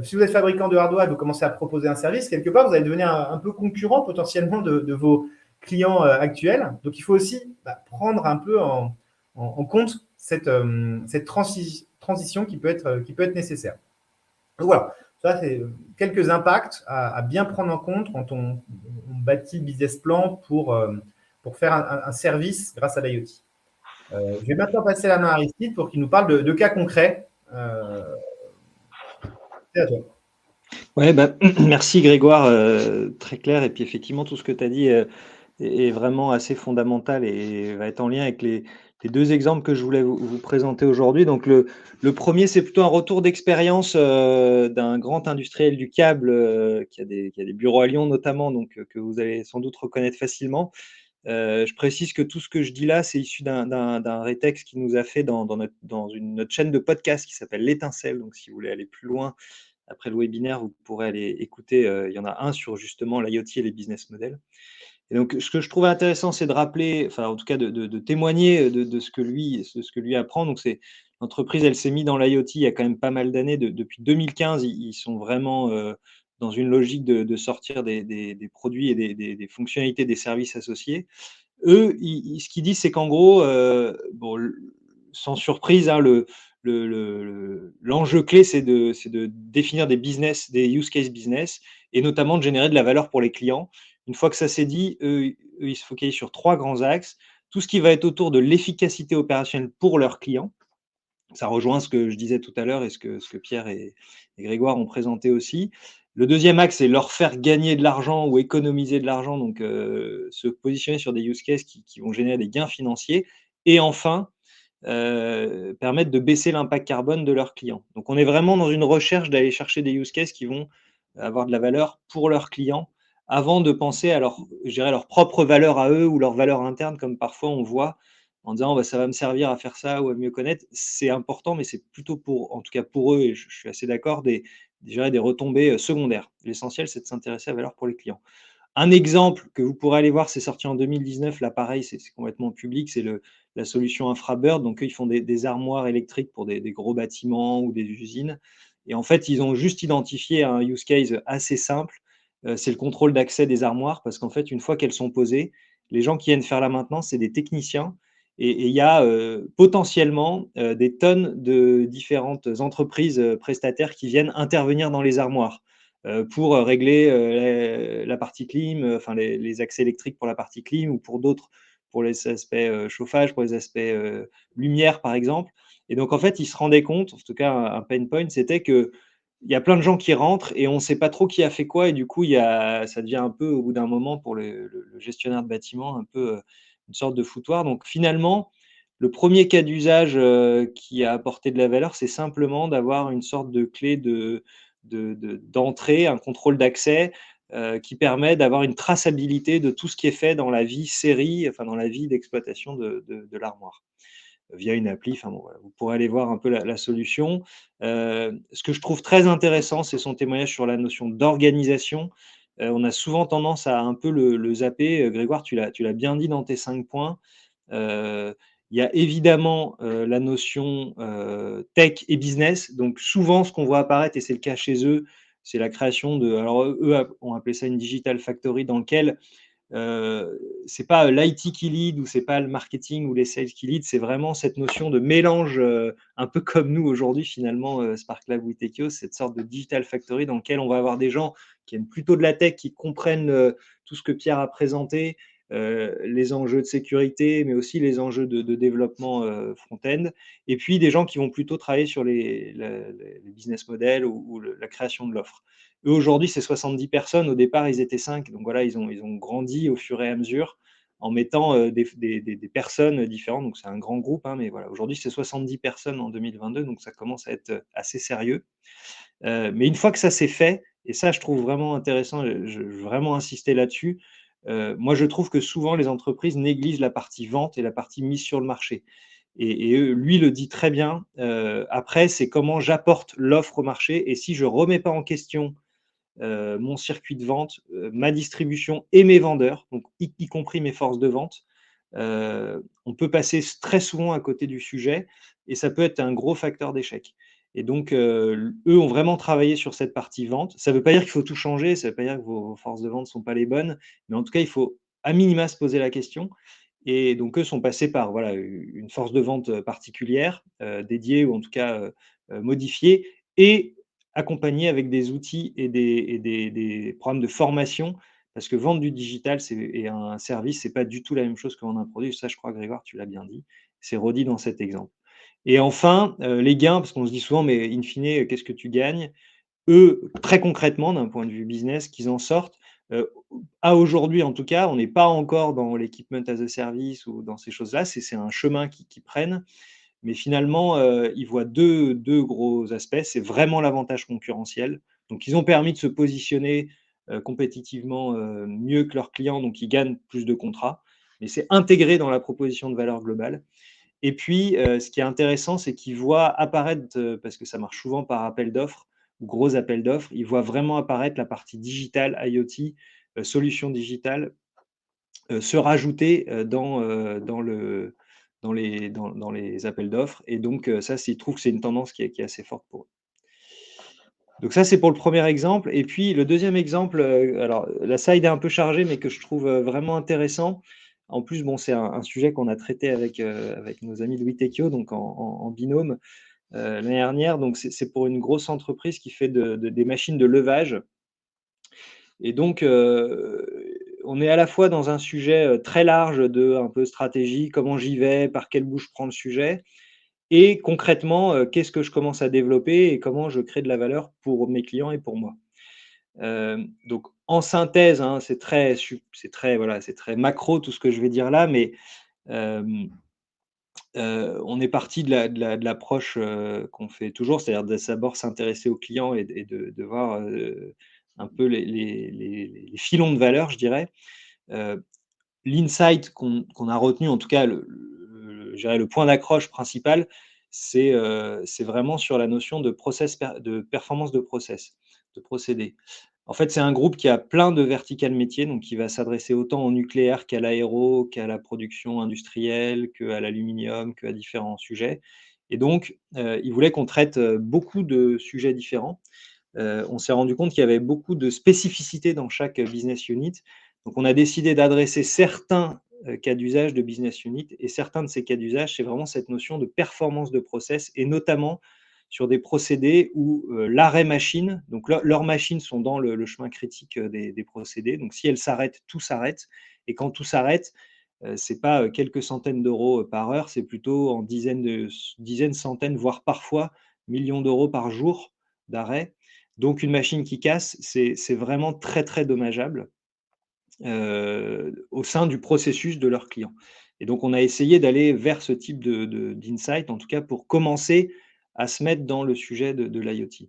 si vous êtes fabricant de hardware et vous commencez à proposer un service, quelque part, vous allez devenir un peu concurrent potentiellement de vos clients actuels. Donc, il faut aussi prendre un peu en compte cette transition qui peut être nécessaire. Donc, voilà, ça, c'est quelques impacts à bien prendre en compte quand on bâtit le business plan pour faire un service grâce à l'IoT. Je vais maintenant passer la main à Aristide pour qu'il nous parle de cas concrets. C'est à toi. Ouais, merci Grégoire, très clair. Et puis effectivement, tout ce que tu as dit est vraiment assez fondamental et va être en lien avec les deux exemples que je voulais vous présenter aujourd'hui. Donc le premier, c'est plutôt un retour d'expérience d'un grand industriel du câble qui a des bureaux à Lyon notamment, donc que vous allez sans doute reconnaître facilement. Je précise que tout ce que je dis là, c'est issu d'un rétex qui nous a fait dans notre chaîne de podcast qui s'appelle L'Étincelle. Donc si vous voulez aller plus loin, après le webinaire, vous pourrez aller écouter. Il y en a un sur justement l'IoT et les business models. Et donc, ce que je trouvais intéressant, c'est de rappeler, enfin, en tout cas, de témoigner de ce que lui apprend. Donc, c'est l'entreprise, elle s'est mise dans l'IoT il y a quand même pas mal d'années. Depuis 2015, ils sont vraiment dans une logique de sortir des produits et des fonctionnalités des services associés. Eux, ce qu'ils disent, c'est qu'en gros, sans surprise, hein, l'enjeu clé, c'est de définir des use case business, et notamment de générer de la valeur pour les clients. Une fois que ça s'est dit, eux, ils se focalisent sur 3 grands axes. Tout ce qui va être autour de l'efficacité opérationnelle pour leurs clients. Ça rejoint ce que je disais tout à l'heure et ce que Pierre et Grégoire ont présenté aussi. Le deuxième axe, c'est leur faire gagner de l'argent ou économiser de l'argent, donc se positionner sur des use cases qui vont générer des gains financiers. Et enfin, permettre de baisser l'impact carbone de leurs clients. Donc, on est vraiment dans une recherche d'aller chercher des use cases qui vont avoir de la valeur pour leurs clients avant de penser à leur propre valeur à eux ou leur valeur interne, comme parfois on voit en disant ça va me servir à faire ça ou à mieux connaître. C'est important, mais c'est plutôt en tout cas pour eux, et je suis assez d'accord, des retombées secondaires. L'essentiel, c'est de s'intéresser à la valeur pour les clients. Un exemple que vous pourrez aller voir, c'est sorti en 2019. Là, pareil, c'est complètement public. C'est la solution Infrabird. Donc, eux, ils font des armoires électriques pour des gros bâtiments ou des usines. Et en fait, ils ont juste identifié un use case assez simple. C'est le contrôle d'accès des armoires, parce qu'en fait, une fois qu'elles sont posées, les gens qui viennent faire la maintenance, c'est des techniciens. Et il y a potentiellement des tonnes de différentes entreprises prestataires qui viennent intervenir dans les armoires pour régler la partie clim, enfin les accès électriques pour la partie clim ou pour d'autres, pour les aspects chauffage, pour les aspects lumière, par exemple. Et donc, en fait, ils se rendaient compte, en tout cas, un pain point, c'était que il y a plein de gens qui rentrent et on ne sait pas trop qui a fait quoi. Et du coup, ça devient un peu, au bout d'un moment, pour le gestionnaire de bâtiment, un peu une sorte de foutoir. Donc, finalement, le premier cas d'usage qui a apporté de la valeur, c'est simplement d'avoir une sorte de clé d'entrée, un contrôle d'accès qui permet d'avoir une traçabilité de tout ce qui est fait dans la vie série, enfin dans la vie d'exploitation de l'armoire. via une appli. Enfin, bon, voilà, vous pourrez aller voir un peu la solution. Ce que je trouve très intéressant, c'est son témoignage sur la notion d'organisation. On a souvent tendance à un peu le zapper. Grégoire, tu l'as bien dit dans tes 5 points. Euh, il y a évidemment la notion tech et business. Donc souvent, ce qu'on voit apparaître, et c'est le cas chez eux, c'est la création de. Alors eux ont appelé ça une digital factory, dans lequel c'est pas l'IT qui lead ou c'est pas le marketing ou les sales qui lead, c'est vraiment cette notion de mélange, un peu comme nous aujourd'hui finalement, Sparklab ou Itekio, cette sorte de digital factory dans lequel on va avoir des gens qui aiment plutôt de la tech, qui comprennent tout ce que Pierre a présenté, les enjeux de sécurité, mais aussi les enjeux de développement front-end, et puis des gens qui vont plutôt travailler sur les business models ou la création de l'offre. Eux, aujourd'hui, c'est 70 personnes. Au départ, ils étaient 5. Donc voilà, ils ont grandi au fur et à mesure en mettant des personnes différentes. Donc c'est un grand groupe, hein, mais voilà, aujourd'hui, c'est 70 personnes en 2022. Donc ça commence à être assez sérieux. Mais une fois que ça s'est fait, et ça, je trouve vraiment intéressant, je veux vraiment insister là-dessus. Moi, je trouve que souvent, les entreprises négligent la partie vente et la partie mise sur le marché. Et lui le dit très bien. Après, c'est comment j'apporte l'offre au marché. Et si je ne remets pas en question mon circuit de vente, ma distribution et mes vendeurs, donc y compris mes forces de vente, on peut passer très souvent à côté du sujet et ça peut être un gros facteur d'échec. Et donc, eux ont vraiment travaillé sur cette partie vente. Ça ne veut pas dire qu'il faut tout changer, ça ne veut pas dire que vos forces de vente ne sont pas les bonnes, mais en tout cas, il faut à minima se poser la question. Et donc, eux sont passés par voilà, une force de vente particulière, dédiée ou en tout cas modifiée, et accompagnés avec des outils et des programmes de formation, parce que vendre du digital et un service, ce n'est pas du tout la même chose que vendre un produit. Ça, je crois, Grégoire, tu l'as bien dit. C'est redit dans cet exemple. Et enfin, les gains, parce qu'on se dit souvent, mais in fine, qu'est-ce que tu gagnes? Eux, très concrètement, d'un point de vue business, qu'ils en sortent. À aujourd'hui, en tout cas, on n'est pas encore dans l'equipment as a service ou dans ces choses-là. C'est un chemin qu'ils prennent. Mais finalement, ils voient deux gros aspects. C'est vraiment l'avantage concurrentiel. Donc, ils ont permis de se positionner compétitivement mieux que leurs clients, donc ils gagnent plus de contrats. Mais c'est intégré dans la proposition de valeur globale. Et puis, ce qui est intéressant, c'est qu'ils voient apparaître, parce que ça marche souvent par appel d'offres ou gros appels d'offres, ils voient vraiment apparaître la partie digitale, IoT, solutions digitales, se rajouter dans les appels d'offres. Et donc, ça, ils trouvent que c'est une tendance qui est assez forte pour eux. Donc ça, c'est pour le premier exemple. Et puis, le deuxième exemple, alors la slide est un peu chargée, mais que je trouve vraiment intéressant. En plus, bon, c'est un sujet qu'on a traité avec nos amis de Witekio, donc en binôme l'année dernière. Donc, c'est pour une grosse entreprise qui fait des machines de levage. Et donc, on est à la fois dans un sujet très large de un peu stratégie, comment j'y vais, par quelle bout je prends le sujet, et concrètement, qu'est-ce que je commence à développer et comment je crée de la valeur pour mes clients et pour moi. Donc, en synthèse, hein, c'est très macro tout ce que je vais dire là, mais on est parti de l'approche qu'on fait toujours, c'est-à-dire d'abord s'intéresser aux clients et de voir un peu les filons de valeur, je dirais. L'insight qu'on a retenu, en tout cas, je dirais le point d'accroche principal, c'est vraiment sur la notion de de performance de process, de procédé. En fait, c'est un groupe qui a plein de verticales métiers, donc qui va s'adresser autant au nucléaire qu'à l'aéro, qu'à la production industrielle, qu'à l'aluminium, qu'à différents sujets. Et donc, ils voulaient qu'on traite beaucoup de sujets différents. On s'est rendu compte qu'il y avait beaucoup de spécificités dans chaque business unit. Donc, on a décidé d'adresser certains cas d'usage de business unit, et certains de ces cas d'usage, c'est vraiment cette notion de performance de process, et notamment sur des procédés où l'arrêt machine, donc leurs machines sont dans le chemin critique des procédés. Donc, si elles s'arrêtent, tout s'arrête. Et quand tout s'arrête, ce n'est pas quelques centaines d'euros par heure, c'est plutôt en dizaines, centaines, voire parfois millions d'euros par jour d'arrêt. Donc, une machine qui casse, c'est vraiment très, très dommageable au sein du processus de leurs clients. Et donc, on a essayé d'aller vers ce type d'insight, en tout cas pour commencer à se mettre dans le sujet de l'IoT.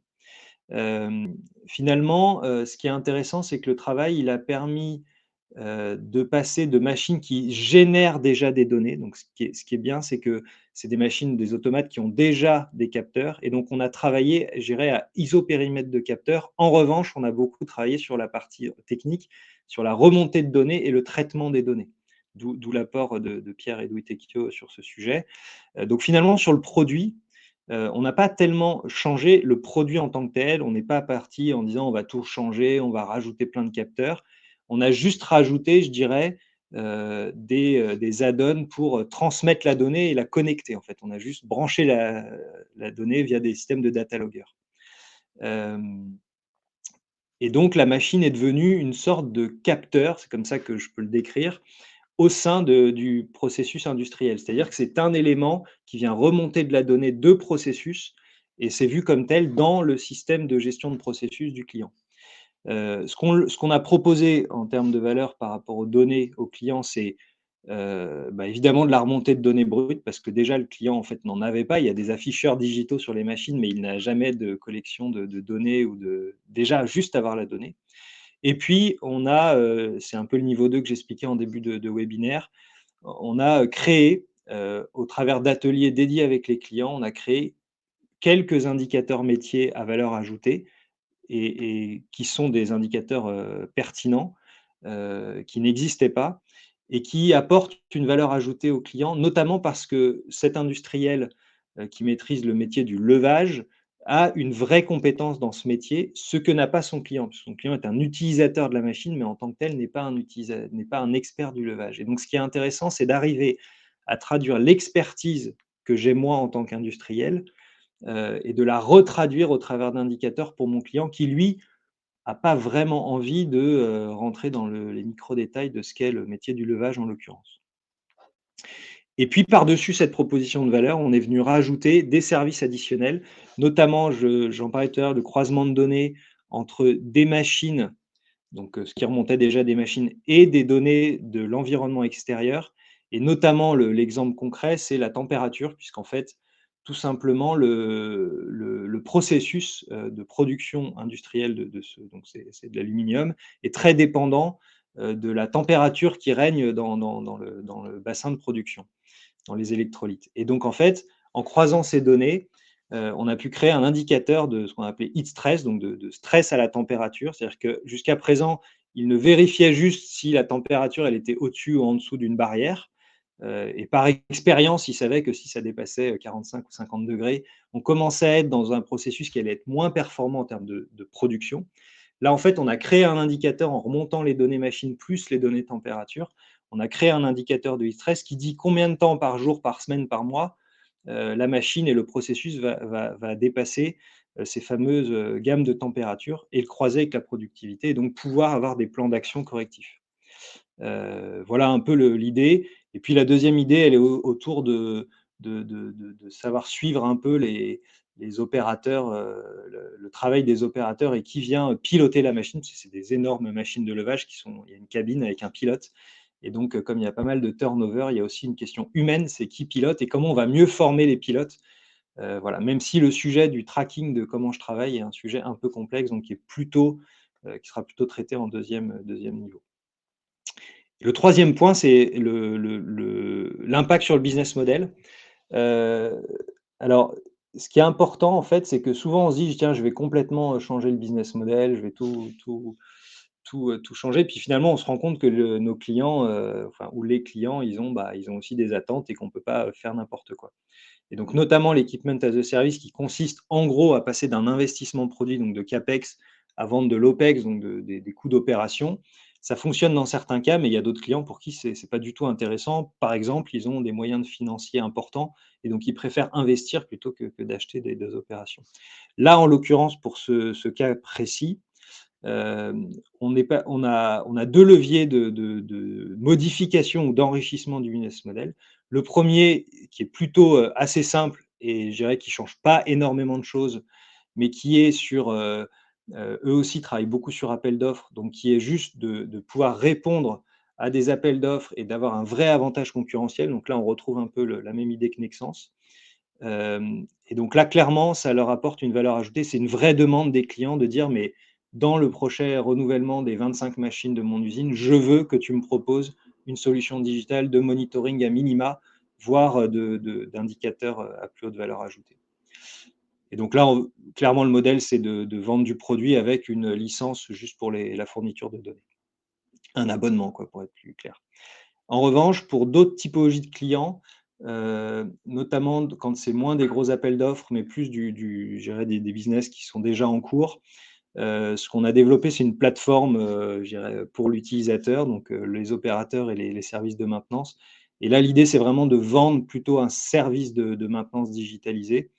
Finalement, ce qui est intéressant, c'est que le travail, il a permis de passer de machines qui génèrent déjà des données. Donc, ce qui est bien, c'est que c'est des machines, des automates qui ont déjà des capteurs. Et donc, on a travaillé, je dirais, à isopérimètre de capteurs. En revanche, on a beaucoup travaillé sur la partie technique, sur la remontée de données et le traitement des données. D'où l'apport de Pierre et Louis-Tecchio sur ce sujet. Donc, finalement, sur le produit, on n'a pas tellement changé le produit en tant que tel. On n'est pas parti en disant on va tout changer, on va rajouter plein de capteurs. On a juste rajouté, je dirais, des add-ons pour transmettre la donnée et la connecter. En fait, on a juste branché la donnée via des systèmes de data logger. Et donc, la machine est devenue une sorte de capteur, c'est comme ça que je peux le décrire, au sein du processus industriel. C'est-à-dire que c'est un élément qui vient remonter de la donnée de processus et c'est vu comme tel dans le système de gestion de processus du client. Ce qu'on a proposé en termes de valeur par rapport aux données aux clients, c'est évidemment de la remontée de données brutes, parce que déjà le client en fait n'en avait pas. Il y a des afficheurs digitaux sur les machines, mais il n'a jamais de collection de données ou déjà juste avoir la donnée. Et puis on a, c'est un peu le niveau 2 que j'expliquais en début de webinaire, on a créé au travers d'ateliers dédiés avec les clients, on a créé quelques indicateurs métiers à valeur ajoutée et qui sont des indicateurs pertinents, qui n'existaient pas et qui apportent une valeur ajoutée aux clients, notamment parce que cet industriel qui maîtrise le métier du levage a une vraie compétence dans ce métier, ce que n'a pas son client. Son client est un utilisateur de la machine, mais en tant que tel n'est pas un expert du levage. Et donc, ce qui est intéressant, c'est d'arriver à traduire l'expertise que j'ai moi en tant qu'industriel et de la retraduire au travers d'indicateurs pour mon client qui, lui, n'a pas vraiment envie de rentrer dans les micro-détails de ce qu'est le métier du levage en l'occurrence. Et puis, par-dessus cette proposition de valeur, on est venu rajouter des services additionnels, notamment, j'en parlais tout à l'heure, de croisement de données entre des machines, donc ce qui remontait déjà des machines, et des données de l'environnement extérieur. Et notamment, l'exemple concret, c'est la température, puisqu'en fait, tout simplement, le processus de production industrielle donc c'est de l'aluminium, est très dépendant de la température qui règne dans le bassin de production, dans les électrolytes. Et donc, en fait, en croisant ces données, on a pu créer un indicateur de ce qu'on appelait heat stress, donc de stress à la température. C'est-à-dire que jusqu'à présent, il ne vérifiait juste si la température elle était au-dessus ou en dessous d'une barrière. Et par expérience, il savait que si ça dépassait 45 ou 50 degrés, on commençait à être dans un processus qui allait être moins performant en termes de production. Là, en fait, on a créé un indicateur en remontant les données machines plus les données température. On a créé un indicateur de heat stress qui dit combien de temps par jour, par semaine, par mois, la machine et le processus va dépasser ces fameuses gammes de température et le croiser avec la productivité et donc pouvoir avoir des plans d'action correctifs. Voilà un peu l'idée. Et puis la deuxième idée, elle est autour de savoir suivre un peu les opérateurs, le travail des opérateurs et qui vient piloter la machine, parce que c'est des énormes machines de levage il y a une cabine avec un pilote. Et donc, comme il y a pas mal de turnover, il y a aussi une question humaine, c'est qui pilote et comment on va mieux former les pilotes. Voilà, même si le sujet du tracking de comment je travaille est un sujet un peu complexe, donc qui sera plutôt traité en deuxième niveau. Le troisième point, c'est l'impact sur le business model. Alors, ce qui est important, en fait, c'est que souvent on se dit, tiens, je vais complètement changer le business model, je vais tout changer. Puis finalement, on se rend compte que nos clients, ou les clients, ils ont aussi des attentes et qu'on ne peut pas faire n'importe quoi. Et donc, notamment l'equipment as a service qui consiste en gros à passer d'un investissement produit, donc de CAPEX, à vendre de l'OPEX, donc des coûts d'opération. Ça fonctionne dans certains cas, mais il y a d'autres clients pour qui ce n'est pas du tout intéressant. Par exemple, ils ont des moyens financiers importants et donc ils préfèrent investir plutôt que d'acheter des opérations. Là, en l'occurrence, pour ce cas précis, on a deux leviers de modification ou d'enrichissement du business model. Le premier, qui est plutôt assez simple et je dirais qui ne change pas énormément de choses, mais qui est sur, eux aussi travaillent beaucoup sur appel d'offres, donc qui est juste de pouvoir répondre à des appels d'offres et d'avoir un vrai avantage concurrentiel. Donc là, on retrouve un peu la même idée que Nexens. Et donc là, clairement, ça leur apporte une valeur ajoutée. C'est une vraie demande des clients de dire, mais dans le prochain renouvellement des 25 machines de mon usine, je veux que tu me proposes une solution digitale de monitoring à minima, voire d'indicateurs à plus haute valeur ajoutée. Et donc là, clairement, le modèle, c'est de vendre du produit avec une licence juste pour la fourniture de données. Un abonnement, quoi, pour être plus clair. En revanche, pour d'autres typologies de clients, notamment quand c'est moins des gros appels d'offres, mais plus je dirais des business qui sont déjà en cours, ce qu'on a développé, c'est une plateforme je dirais, pour l'utilisateur, donc les opérateurs et les services de maintenance. Et là, l'idée, c'est vraiment de vendre plutôt un service de maintenance digitalisé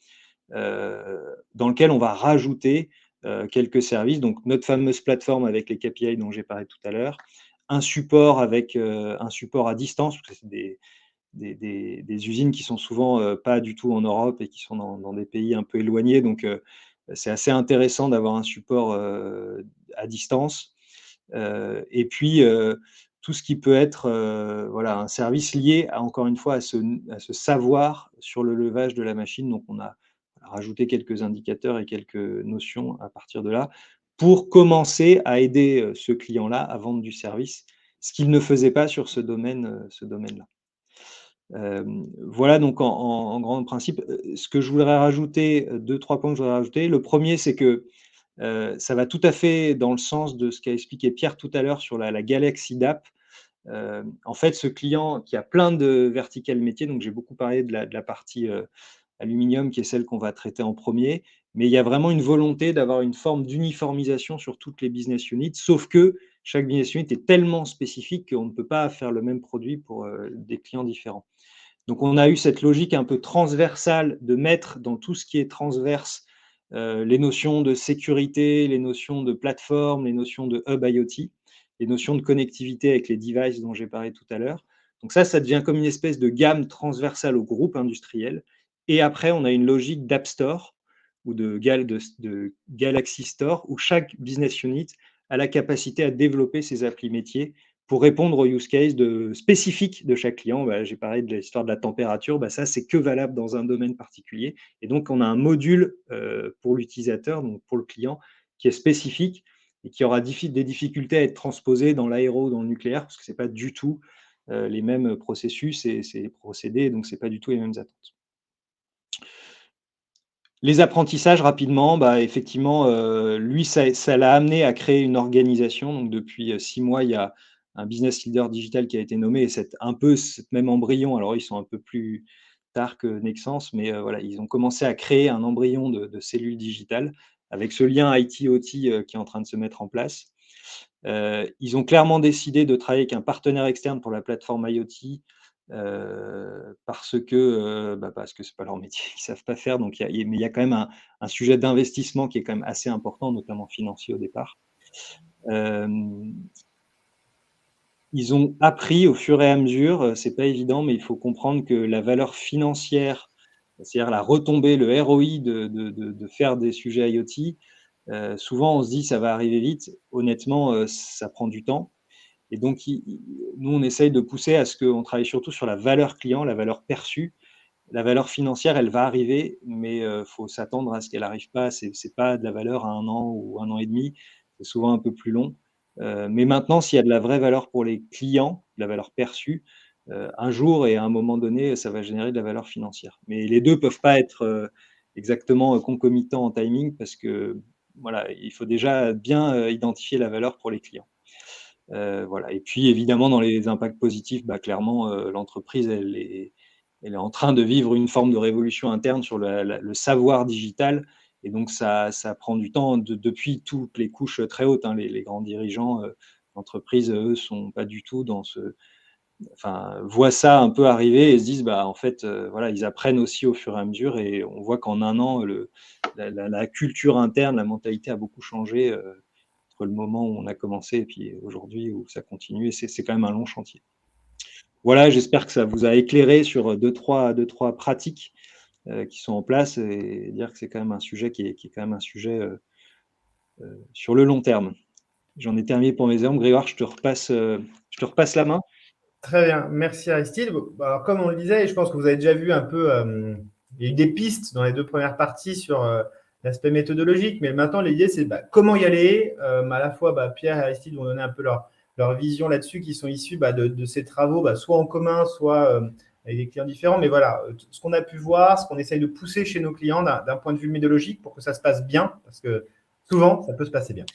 dans lequel on va rajouter quelques services. Donc, notre fameuse plateforme avec les KPI dont j'ai parlé tout à l'heure, un support avec un support à distance, parce que c'est des usines qui sont souvent pas du tout en Europe et qui sont dans des pays un peu éloignés. Donc, c'est assez intéressant d'avoir un support à distance. Et puis, tout ce qui peut être voilà, un service lié, encore une fois, à ce savoir sur le levage de la machine. Donc, on a rajouté quelques indicateurs et quelques notions à partir de là pour commencer à aider ce client-là à vendre du service, ce qu'il ne faisait pas sur ce domaine-là. Voilà donc en grand principe. Ce que je voudrais rajouter, 2-3 points que je voudrais rajouter. Le premier, c'est que ça va tout à fait dans le sens de ce qu'a expliqué Pierre tout à l'heure sur la Galaxy d'App. En fait, ce client qui a plein de verticales métiers, donc j'ai beaucoup parlé de la partie aluminium qui est celle qu'on va traiter en premier, mais il y a vraiment une volonté d'avoir une forme d'uniformisation sur toutes les business units, sauf que chaque business unit est tellement spécifique qu'on ne peut pas faire le même produit pour des clients différents. Donc, on a eu cette logique un peu transversale de mettre dans tout ce qui est transverse les notions de sécurité, les notions de plateforme, les notions de hub IoT, les notions de connectivité avec les devices dont j'ai parlé tout à l'heure. Donc ça devient comme une espèce de gamme transversale au groupe industriel. Et après, on a une logique d'App Store ou de Galaxy Store où chaque business unit a la capacité à développer ses applis métiers pour répondre aux use cases spécifiques de chaque client. J'ai parlé de l'histoire de la température, ça, c'est que valable dans un domaine particulier. Et donc, on a un module pour l'utilisateur, donc pour le client, qui est spécifique et qui aura des difficultés à être transposé dans l'aéro ou dans le nucléaire, parce que ce n'est pas du tout les mêmes processus et les procédés, donc ce n'est pas du tout les mêmes attentes. Les apprentissages, rapidement, effectivement, lui, ça l'a amené à créer une organisation. Donc, depuis 6 mois, il y a un business leader digital qui a été nommé, et c'est un peu ce même embryon. Alors, ils sont un peu plus tard que Nexence, mais voilà, ils ont commencé à créer un embryon de cellule digitale avec ce lien IT-OT qui est en train de se mettre en place. Ils ont clairement décidé de travailler avec un partenaire externe pour la plateforme IoT, parce que c'est pas leur métier, ils savent pas faire. Donc mais il y a quand même un sujet d'investissement qui est quand même assez important, notamment financier au départ. Ils ont appris au fur et à mesure, c'est pas évident, mais il faut comprendre que la valeur financière, c'est-à-dire la retombée, le ROI de faire des sujets IoT, souvent on se dit ça va arriver vite. Honnêtement, ça prend du temps. Et donc, nous, on essaye de pousser à ce qu'on travaille surtout sur la valeur client, la valeur perçue. La valeur financière, elle va arriver, mais il faut s'attendre à ce qu'elle n'arrive pas. Ce n'est pas de la valeur à 1 an ou 1 an et demi, c'est souvent un peu plus long. Mais maintenant, s'il y a de la vraie valeur pour les clients, de la valeur perçue, un jour et à un moment donné, ça va générer de la valeur financière. Mais les deux ne peuvent pas être exactement concomitants en timing parce que voilà, il faut déjà bien identifier la valeur pour les clients. Voilà. Et puis évidemment, dans les impacts positifs, clairement, l'entreprise, elle est en train de vivre une forme de révolution interne sur le savoir digital. Et donc, ça prend du temps depuis toutes les couches très hautes. Les grands dirigeants d'entreprise, eux, sont pas du tout dans voient ça un peu arriver et se disent, en fait, voilà, ils apprennent aussi au fur et à mesure. Et on voit qu'en 1 an, la culture interne, la mentalité a beaucoup changé entre le moment où on a commencé et puis aujourd'hui où ça continue. Et c'est quand même un long chantier. Voilà, j'espère que ça vous a éclairé sur 2-3 pratiques qui sont en place et dire que c'est quand même un sujet qui est quand même un sujet sur le long terme. J'en ai terminé pour mes exemples. Grégoire, je te repasse la main. Très bien, merci Aristide. Alors, comme on le disait, je pense que vous avez déjà vu un peu, il y a eu des pistes dans les 2 premières parties sur l'aspect méthodologique. Mais maintenant, l'idée, c'est comment y aller. À la fois, Pierre et Aristide vont donner un peu leur vision là-dessus, qui sont issus de ces travaux, soit en commun, soit avec des clients différents. Mais voilà, ce qu'on a pu voir, ce qu'on essaye de pousser chez nos clients d'un point de vue méthodologique pour que ça se passe bien, parce que souvent, ça peut se passer bien.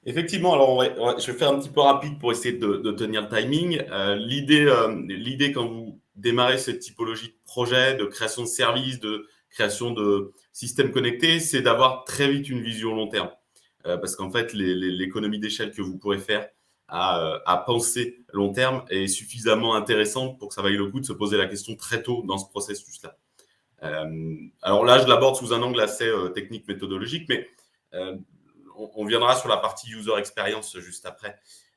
Effectivement, alors je vais faire un petit peu rapide pour essayer de tenir le timing. L'idée quand vous démarrez cette typologie de projet, de création de services, de création de systèmes connectés, c'est d'avoir très vite une vision long terme. Parce qu'en fait, l'économie d'échelle que vous pourrez faire à penser long terme est suffisamment intéressante pour que ça vaille le coup de se poser la question très tôt dans ce processus-là. Alors là, je l'aborde sous un angle assez technique, méthodologique, mais on viendra sur la partie user experience juste après.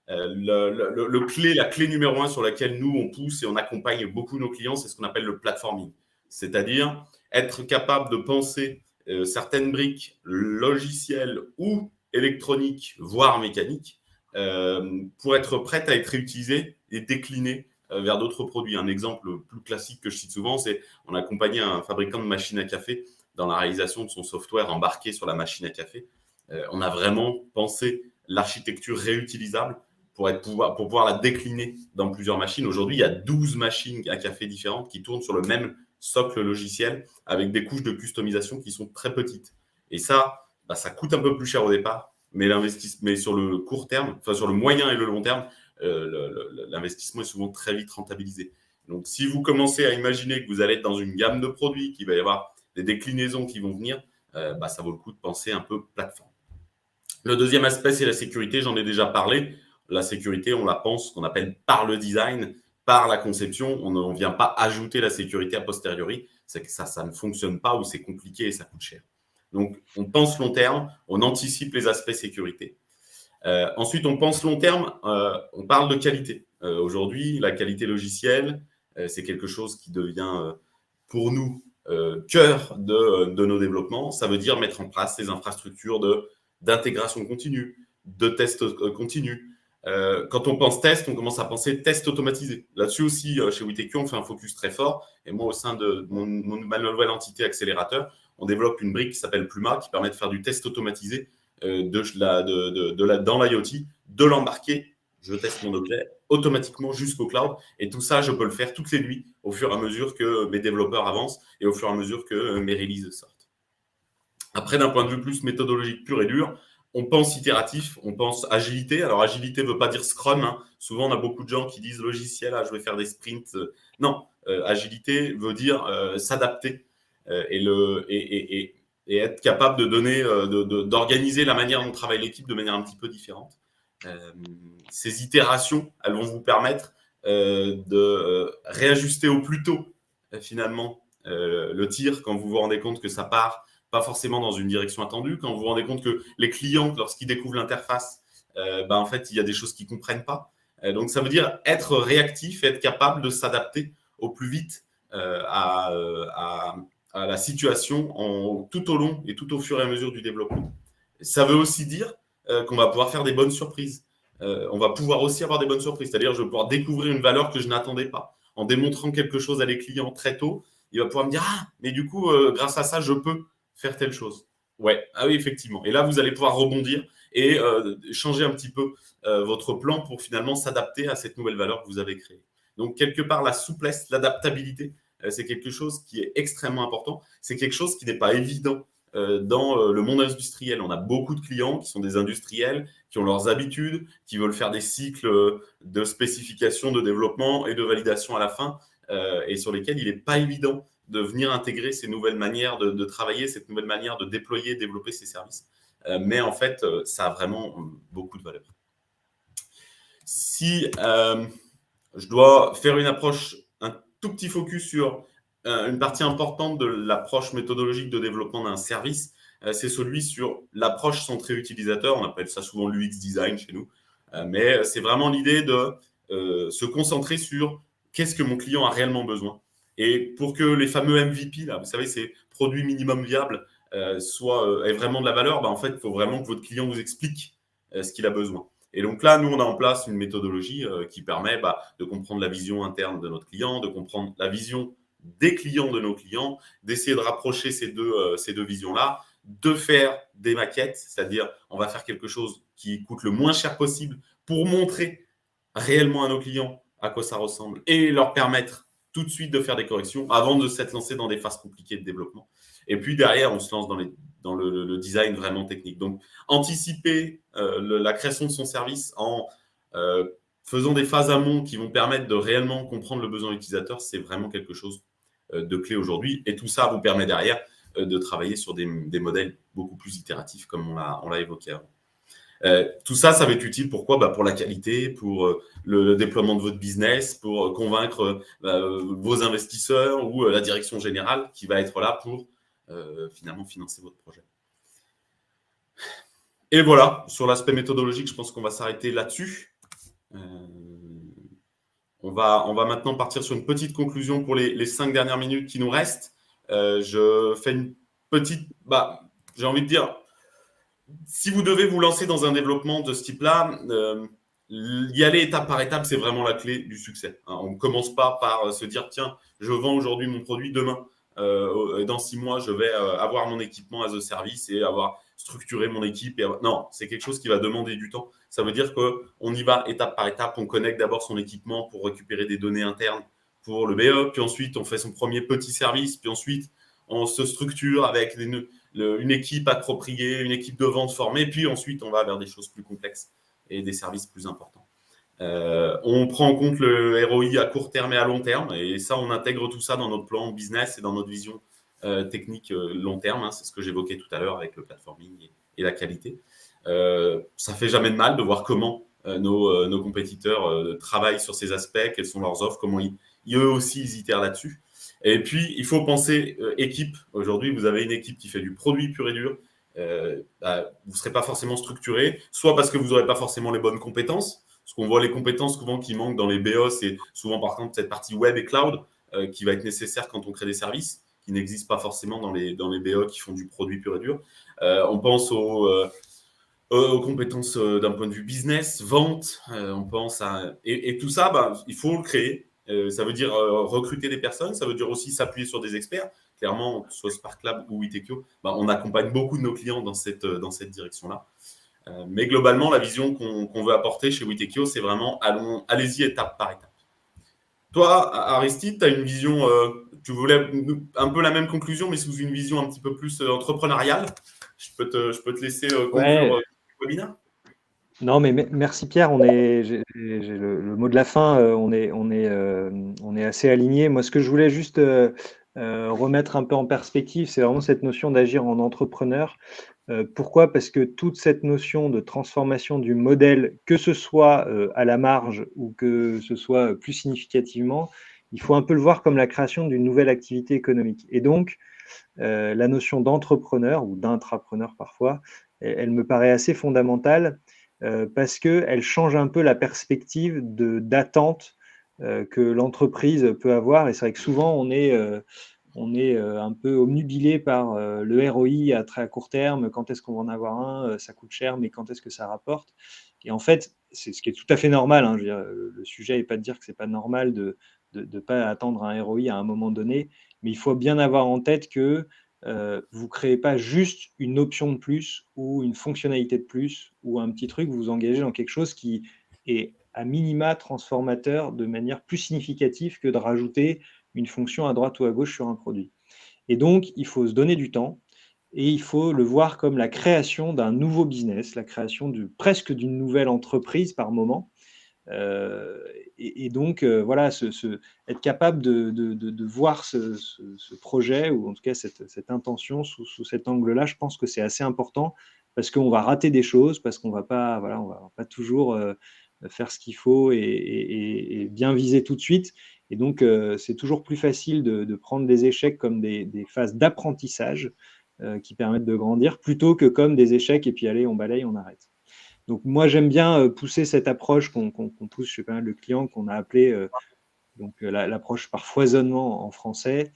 La clé numéro 1 sur laquelle nous, on pousse et on accompagne beaucoup nos clients, c'est ce qu'on appelle le platforming. C'est-à-dire être capable de penser certaines briques logicielles ou électroniques, voire mécaniques, pour être prêtes à être réutilisées et déclinées vers d'autres produits. Un exemple plus classique que je cite souvent, c'est on a accompagné un fabricant de machines à café dans la réalisation de son software embarqué sur la machine à café. On a vraiment pensé l'architecture réutilisable pour pouvoir la décliner dans plusieurs machines. Aujourd'hui, il y a 12 machines à café différentes qui tournent sur le même socle logiciel avec des couches de customisation qui sont très petites. Et ça, ça coûte un peu plus cher au départ, mais sur le court terme, enfin sur le moyen et le long terme, l'investissement est souvent très vite rentabilisé. Donc, si vous commencez à imaginer que vous allez être dans une gamme de produits, qu'il va y avoir des déclinaisons qui vont venir, ça vaut le coup de penser un peu plateforme. Le deuxième aspect, c'est la sécurité. J'en ai déjà parlé. La sécurité, on la pense, qu'on appelle par le design, par la conception. On ne vient pas ajouter la sécurité a posteriori. C'est que ça ne fonctionne pas ou c'est compliqué et ça coûte cher. Donc, on pense long terme, on anticipe les aspects sécurité. Ensuite, on pense long terme, on parle de qualité. Aujourd'hui, la qualité logicielle, c'est quelque chose qui devient pour nous cœur de nos développements. Ça veut dire mettre en place ces infrastructures d'intégration continue, de tests continus. Quand on pense test, on commence à penser test automatisé. Là-dessus aussi, chez WeTQ, on fait un focus très fort. Et moi, au sein de ma nouvelle entité accélérateur, on développe une brique qui s'appelle Pluma, qui permet de faire du test automatisé dans l'IoT, de l'embarquer. Je teste mon objet automatiquement jusqu'au cloud. Et tout ça, je peux le faire toutes les nuits au fur et à mesure que mes développeurs avancent et au fur et à mesure que mes releases sortent. Après, d'un point de vue plus méthodologique pur et dur, on pense itératif, on pense agilité. Alors, agilité ne veut pas dire Scrum. Hein. Souvent, on a beaucoup de gens qui disent logiciel, je vais faire des sprints. Non, agilité veut dire s'adapter et être capable de donner, d'organiser la manière dont travaille l'équipe de manière un petit peu différente. Ces itérations, elles vont vous permettre de réajuster au plus tôt, finalement, le tir quand vous vous rendez compte que ça part pas forcément dans une direction attendue, quand vous vous rendez compte que les clients, lorsqu'ils découvrent l'interface, en fait, il y a des choses qu'ils ne comprennent pas. Donc, ça veut dire être réactif et être capable de s'adapter au plus vite à la situation tout au long et tout au fur et à mesure du développement. Ça veut aussi dire qu'on va pouvoir faire des bonnes surprises. On va pouvoir aussi avoir des bonnes surprises. C'est-à-dire, je vais pouvoir découvrir une valeur que je n'attendais pas. En démontrant quelque chose à les clients très tôt, il va pouvoir me dire « Ah, mais du coup, grâce à ça, je peux faire telle chose. » Ouais, ah oui, effectivement. Et là, vous allez pouvoir rebondir et changer un petit peu votre plan pour finalement s'adapter à cette nouvelle valeur que vous avez créée. Donc, quelque part, la souplesse, l'adaptabilité, c'est quelque chose qui est extrêmement important. C'est quelque chose qui n'est pas évident dans le monde industriel. On a beaucoup de clients qui sont des industriels, qui ont leurs habitudes, qui veulent faire des cycles de spécification, de développement et de validation à la fin, et sur lesquels il n'est pas évident de venir intégrer ces nouvelles manières de travailler, cette nouvelle manière de déployer, développer ces services. Mais en fait, ça a vraiment beaucoup de valeur. Si je dois faire une approche, un tout petit focus sur une partie importante de l'approche méthodologique de développement d'un service, c'est celui sur l'approche centrée utilisateur. On appelle ça souvent l'UX design chez nous. Mais c'est vraiment l'idée de se concentrer sur qu'est-ce que mon client a réellement besoin. Et pour que les fameux MVP, là, vous savez, ces produits minimum viables, aient vraiment de la valeur, en fait, il faut vraiment que votre client vous explique ce qu'il a besoin. Et donc là, nous, on a en place une méthodologie qui permet de comprendre la vision interne de notre client, de comprendre la vision des clients de nos clients, d'essayer de rapprocher ces deux visions-là, de faire des maquettes, c'est-à-dire on va faire quelque chose qui coûte le moins cher possible pour montrer réellement à nos clients à quoi ça ressemble et leur permettre tout de suite de faire des corrections avant de s'être lancé dans des phases compliquées de développement. Et puis derrière, on se lance dans le design vraiment technique. Donc, anticiper la création de son service en faisant des phases amont qui vont permettre de réellement comprendre le besoin utilisateur, c'est vraiment quelque chose de clé aujourd'hui. Et tout ça vous permet derrière de travailler sur des modèles beaucoup plus itératifs, comme on l'a évoqué avant. Tout ça, ça va être utile. Pourquoi ? Pour la qualité, pour le déploiement de votre business, pour convaincre vos investisseurs ou la direction générale qui va être là pour finalement financer votre projet. Et voilà, sur l'aspect méthodologique, je pense qu'on va s'arrêter là-dessus. On va maintenant partir sur une petite conclusion pour les 5 dernières minutes qui nous restent. Je fais une petite... j'ai envie de dire... Si vous devez vous lancer dans un développement de ce type-là, y aller étape par étape, c'est vraiment la clé du succès. On ne commence pas par se dire, tiens, je vends aujourd'hui mon produit, demain, dans 6 mois, je vais avoir mon équipement as a service et avoir structuré mon équipe. Non, c'est quelque chose qui va demander du temps. Ça veut dire qu'on y va étape par étape. On connecte d'abord son équipement pour récupérer des données internes pour le BE, puis ensuite, on fait son premier petit service, puis ensuite, on se structure avec une équipe appropriée, une équipe de vente formée, puis ensuite, on va vers des choses plus complexes et des services plus importants. On prend en compte le ROI à court terme et à long terme, et ça, on intègre tout ça dans notre plan business et dans notre vision technique long terme. C'est ce que j'évoquais tout à l'heure avec le platforming et la qualité. Ça fait jamais de mal de voir comment nos compétiteurs travaillent sur ces aspects, quelles sont leurs offres, comment eux aussi ils itèrent là-dessus. Et puis, il faut penser équipe. Aujourd'hui, vous avez une équipe qui fait du produit pur et dur. Vous ne serez pas forcément structuré, soit parce que vous n'aurez pas forcément les bonnes compétences. Parce qu'on voit les compétences souvent qui manquent dans les BO, c'est souvent par contre cette partie web et cloud qui va être nécessaire quand on crée des services, qui n'existent pas forcément dans les BO qui font du produit pur et dur. On pense aux compétences d'un point de vue business, vente, on pense à... Et tout ça, il faut le créer. Ça veut dire recruter des personnes, ça veut dire aussi s'appuyer sur des experts. Clairement, que ce soit Sparklab ou Witekio, on accompagne beaucoup de nos clients dans cette direction-là. Mais globalement, la vision qu'on veut apporter chez Witekio, c'est vraiment allez-y étape par étape. Toi, Aristide, tu as une vision, tu voulais un peu la même conclusion, mais sous une vision un petit peu plus entrepreneuriale. Je peux te laisser conclure le webinaire. Non, mais merci Pierre. J'ai le mot de la fin. On est assez alignés. Moi, ce que je voulais juste remettre un peu en perspective, c'est vraiment cette notion d'agir en entrepreneur. Pourquoi ? Parce que toute cette notion de transformation du modèle, que ce soit à la marge ou que ce soit plus significativement, il faut un peu le voir comme la création d'une nouvelle activité économique. Et donc, la notion d'entrepreneur ou d'intrapreneur parfois, elle me paraît assez fondamentale. Parce qu'elle change un peu la perspective d'attente que l'entreprise peut avoir. Et c'est vrai que souvent, on est un peu obnubilé par le ROI à court terme. Quand est-ce qu'on va en avoir un ? Ça coûte cher, mais quand est-ce que ça rapporte ? Et en fait, c'est ce qui est tout à fait normal. Je veux dire, le sujet n'est pas de dire que ce n'est pas normal de ne pas attendre un ROI à un moment donné, mais il faut bien avoir en tête que vous ne créez pas juste une option de plus ou une fonctionnalité de plus ou un petit truc, vous vous engagez dans quelque chose qui est à minima transformateur de manière plus significative que de rajouter une fonction à droite ou à gauche sur un produit. Et donc, il faut se donner du temps et il faut le voir comme la création d'un nouveau business, la création presque d'une nouvelle entreprise par moment. Et donc, voilà, être capable de voir ce projet, ou en tout cas cette intention sous cet angle-là, je pense que c'est assez important, parce qu'on va rater des choses, parce qu'on va pas toujours faire ce qu'il faut et bien viser tout de suite. Et donc, c'est toujours plus facile de prendre des échecs comme des phases d'apprentissage qui permettent de grandir, plutôt que comme des échecs, et puis allez, on balaye, on arrête. Donc, moi, j'aime bien pousser cette approche qu'on pousse chez pas mal de clients, qu'on a appelée l'approche par foisonnement en français,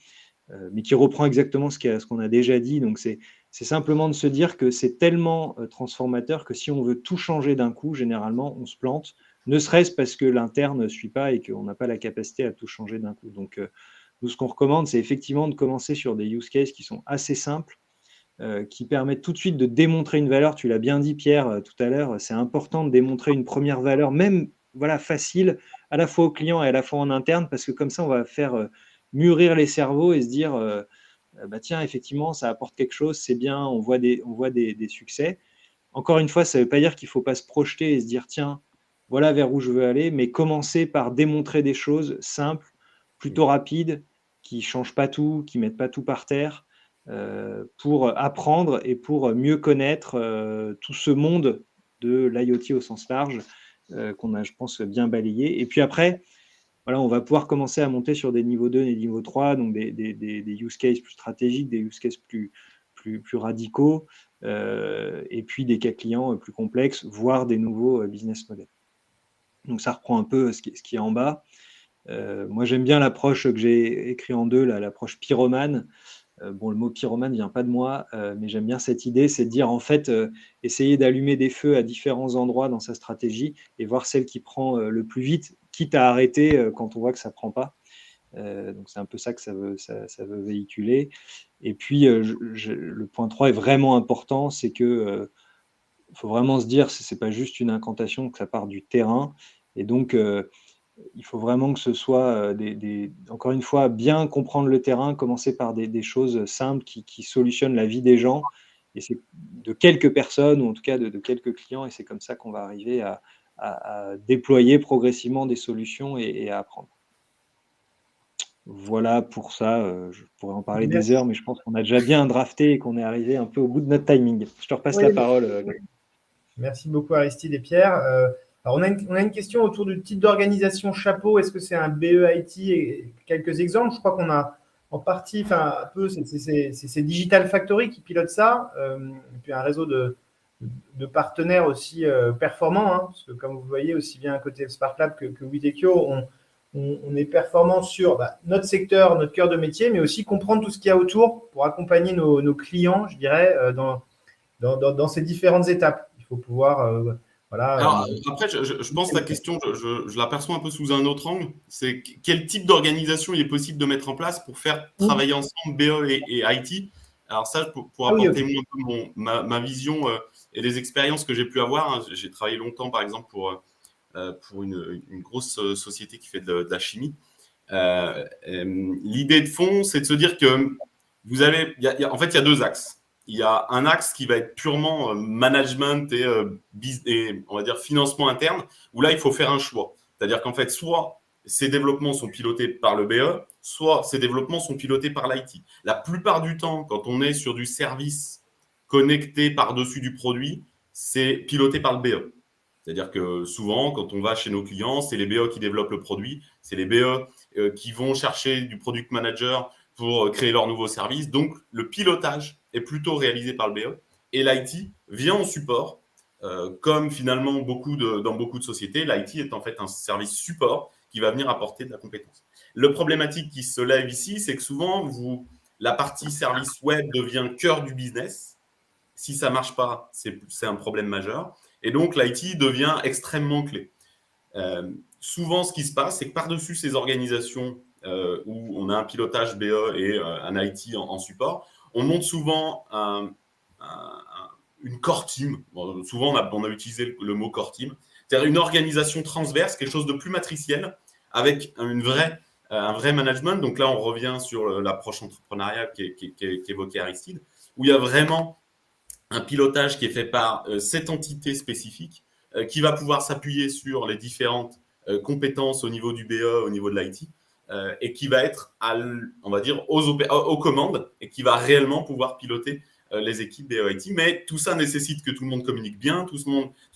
mais qui reprend exactement ce qu'on a déjà dit. Donc, c'est simplement de se dire que c'est tellement transformateur que si on veut tout changer d'un coup, généralement, on se plante, ne serait-ce parce que l'interne ne suit pas et qu'on n'a pas la capacité à tout changer d'un coup. Donc Nous, ce qu'on recommande, c'est effectivement de commencer sur des use cases qui sont assez simples, qui permettent tout de suite de démontrer une valeur. Tu l'as bien dit, Pierre, tout à l'heure, c'est important de démontrer une première valeur, même facile, à la fois au client et à la fois en interne, parce que comme ça, on va faire mûrir les cerveaux et se dire, tiens, effectivement, ça apporte quelque chose, c'est bien, on voit des succès. Encore une fois, ça ne veut pas dire qu'il ne faut pas se projeter et se dire, tiens, voilà vers où je veux aller, mais commencer par démontrer des choses simples, plutôt rapides, qui ne changent pas tout, qui ne mettent pas tout par terre, pour apprendre et pour mieux connaître tout ce monde de l'IoT au sens large, qu'on a, je pense, bien balayé. Et puis après, voilà, on va pouvoir commencer à monter sur des niveaux 2, des niveaux 3, donc des use cases plus stratégiques, des use cases plus radicaux, et puis des cas clients plus complexes, voire des nouveaux business models. Donc ça reprend un peu ce qui est en bas. Moi, j'aime bien l'approche que j'ai écrite en 2, l'approche pyromane. Bon, le mot pyromane ne vient pas de moi, mais j'aime bien cette idée, c'est de dire en fait, essayer d'allumer des feux à différents endroits dans sa stratégie et voir celle qui prend le plus vite, quitte à arrêter quand on voit que ça ne prend pas. Donc c'est un peu ça que ça veut véhiculer. Et puis le point 3 est vraiment important, c'est que faut vraiment se dire, c'est pas juste une incantation, que ça part du terrain. Et donc il faut vraiment que ce soit encore une fois, bien comprendre le terrain, commencer par des choses simples qui solutionnent la vie des gens, et c'est de quelques personnes, ou en tout cas de quelques clients, et c'est comme ça qu'on va arriver à déployer progressivement des solutions et à apprendre. Voilà pour ça, je pourrais en parler des heures, mais je pense qu'on a déjà bien drafté et qu'on est arrivé un peu au bout de notre timing. Je te repasse la parole. Merci beaucoup Aristide et Pierre. Alors on a une question autour du type d'organisation chapeau. Est-ce que c'est un BE-IT et quelques exemples? Je crois qu'on a en partie, enfin un peu, c'est Digital Factory qui pilote ça, et puis un réseau de partenaires aussi performants, hein, parce que comme vous voyez, aussi bien à côté de Sparklab que Witekio, on est performant sur notre secteur, notre cœur de métier, mais aussi comprendre tout ce qu'il y a autour pour accompagner nos clients, je dirais, dans ces différentes étapes. Il faut pouvoir Alors, après, je pense que la question, je la perçois un peu sous un autre angle. C'est quel type d'organisation il est possible de mettre en place pour faire travailler ensemble BE et IT. Alors ça, pour apporter un peu ma vision et les expériences que j'ai pu avoir, hein. J'ai travaillé longtemps, par exemple, pour une grosse société qui fait de la chimie. L'idée de fond, c'est de se dire que vous avez, en fait, il y a deux axes. Il y a un axe qui va être purement management et on va dire financement interne, où là, il faut faire un choix. C'est-à-dire qu'en fait, soit ces développements sont pilotés par le BE, soit ces développements sont pilotés par l'IT. La plupart du temps, quand on est sur du service connecté par-dessus du produit, c'est piloté par le BE. C'est-à-dire que souvent, quand on va chez nos clients, c'est les BE qui développent le produit, c'est les BE qui vont chercher du product manager pour créer leur nouveau service. Donc, le pilotage est plutôt réalisé par le BE et l'IT vient en support. Comme finalement dans beaucoup de sociétés, l'IT est en fait un service support qui va venir apporter de la compétence. Le problématique qui se lève ici, c'est que souvent, la partie service web devient cœur du business. Si ça ne marche pas, c'est un problème majeur. Et donc, l'IT devient extrêmement clé. Souvent, ce qui se passe, c'est que par-dessus ces organisations où on a un pilotage BE et un IT en support, on monte souvent une core team. Bon, souvent, on a utilisé le mot core team. C'est-à-dire une organisation transverse, quelque chose de plus matriciel, avec un vrai management. Donc là, on revient sur l'approche entrepreneuriale qu'évoquait Aristide, où il y a vraiment un pilotage qui est fait par cette entité spécifique qui va pouvoir s'appuyer sur les différentes compétences au niveau du BE, au niveau de l'IT, et qui va être, on va dire, aux commandes et qui va réellement pouvoir piloter les équipes BE-IT. Mais tout ça nécessite que tout le monde communique bien, tout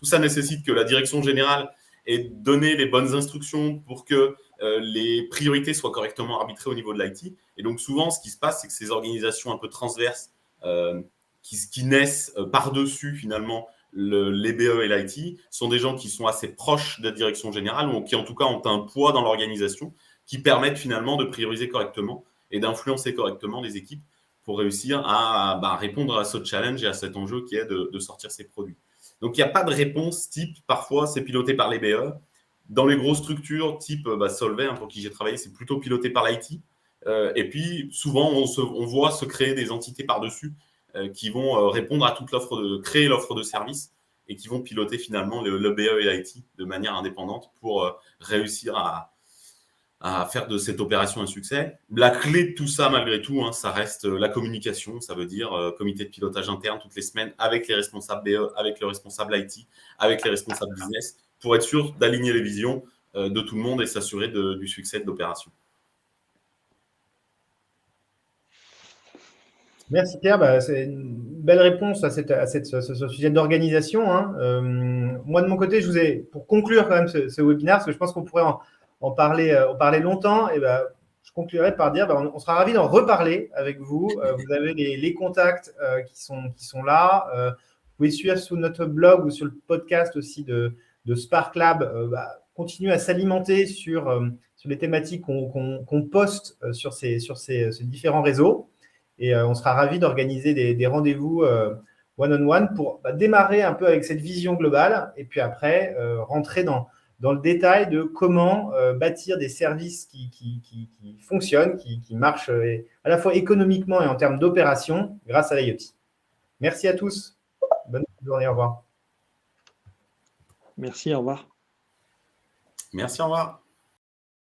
ça nécessite que la direction générale ait donné les bonnes instructions pour que les priorités soient correctement arbitrées au niveau de l'IT. Et donc souvent, ce qui se passe, c'est que ces organisations un peu transverses qui naissent par-dessus finalement les BE et l'IT sont des gens qui sont assez proches de la direction générale ou qui en tout cas ont un poids dans l'organisation qui permettent finalement de prioriser correctement et d'influencer correctement les équipes pour réussir à répondre à ce challenge et à cet enjeu qui est de sortir ces produits. Donc il n'y a pas de réponse type, parfois c'est piloté par les BE. Dans les grosses structures type Solvay, pour qui j'ai travaillé, c'est plutôt piloté par l'IT. Et puis, souvent, on voit se créer des entités par-dessus qui vont répondre à toute créer l'offre de service et qui vont piloter finalement le BE et l'IT de manière indépendante pour réussir à faire de cette opération un succès. La clé de tout ça, malgré tout, ça reste la communication. Ça veut dire comité de pilotage interne toutes les semaines avec les responsables BE, avec le responsable IT, avec les responsables business, pour être sûr d'aligner les visions de tout le monde et s'assurer du succès de l'opération. Merci Pierre, c'est une belle réponse à ce sujet d'organisation. Moi de mon côté, pour conclure quand même ce webinaire, parce que je pense qu'on pourrait en parler longtemps, et je conclurai par dire on sera ravis d'en reparler avec vous. Vous avez les contacts qui sont là. Vous pouvez suivre sur notre blog ou sur le podcast aussi de Spark Lab. Continuer à s'alimenter sur les thématiques qu'on poste sur ces différents réseaux. Et on sera ravis d'organiser des rendez-vous one-on-one pour démarrer un peu avec cette vision globale et puis après rentrer dans le détail de comment bâtir des services qui fonctionnent, qui marchent à la fois économiquement et en termes d'opération grâce à l'IoT. Merci à tous. Bonne journée. Au revoir. Merci, au revoir. Merci, au revoir.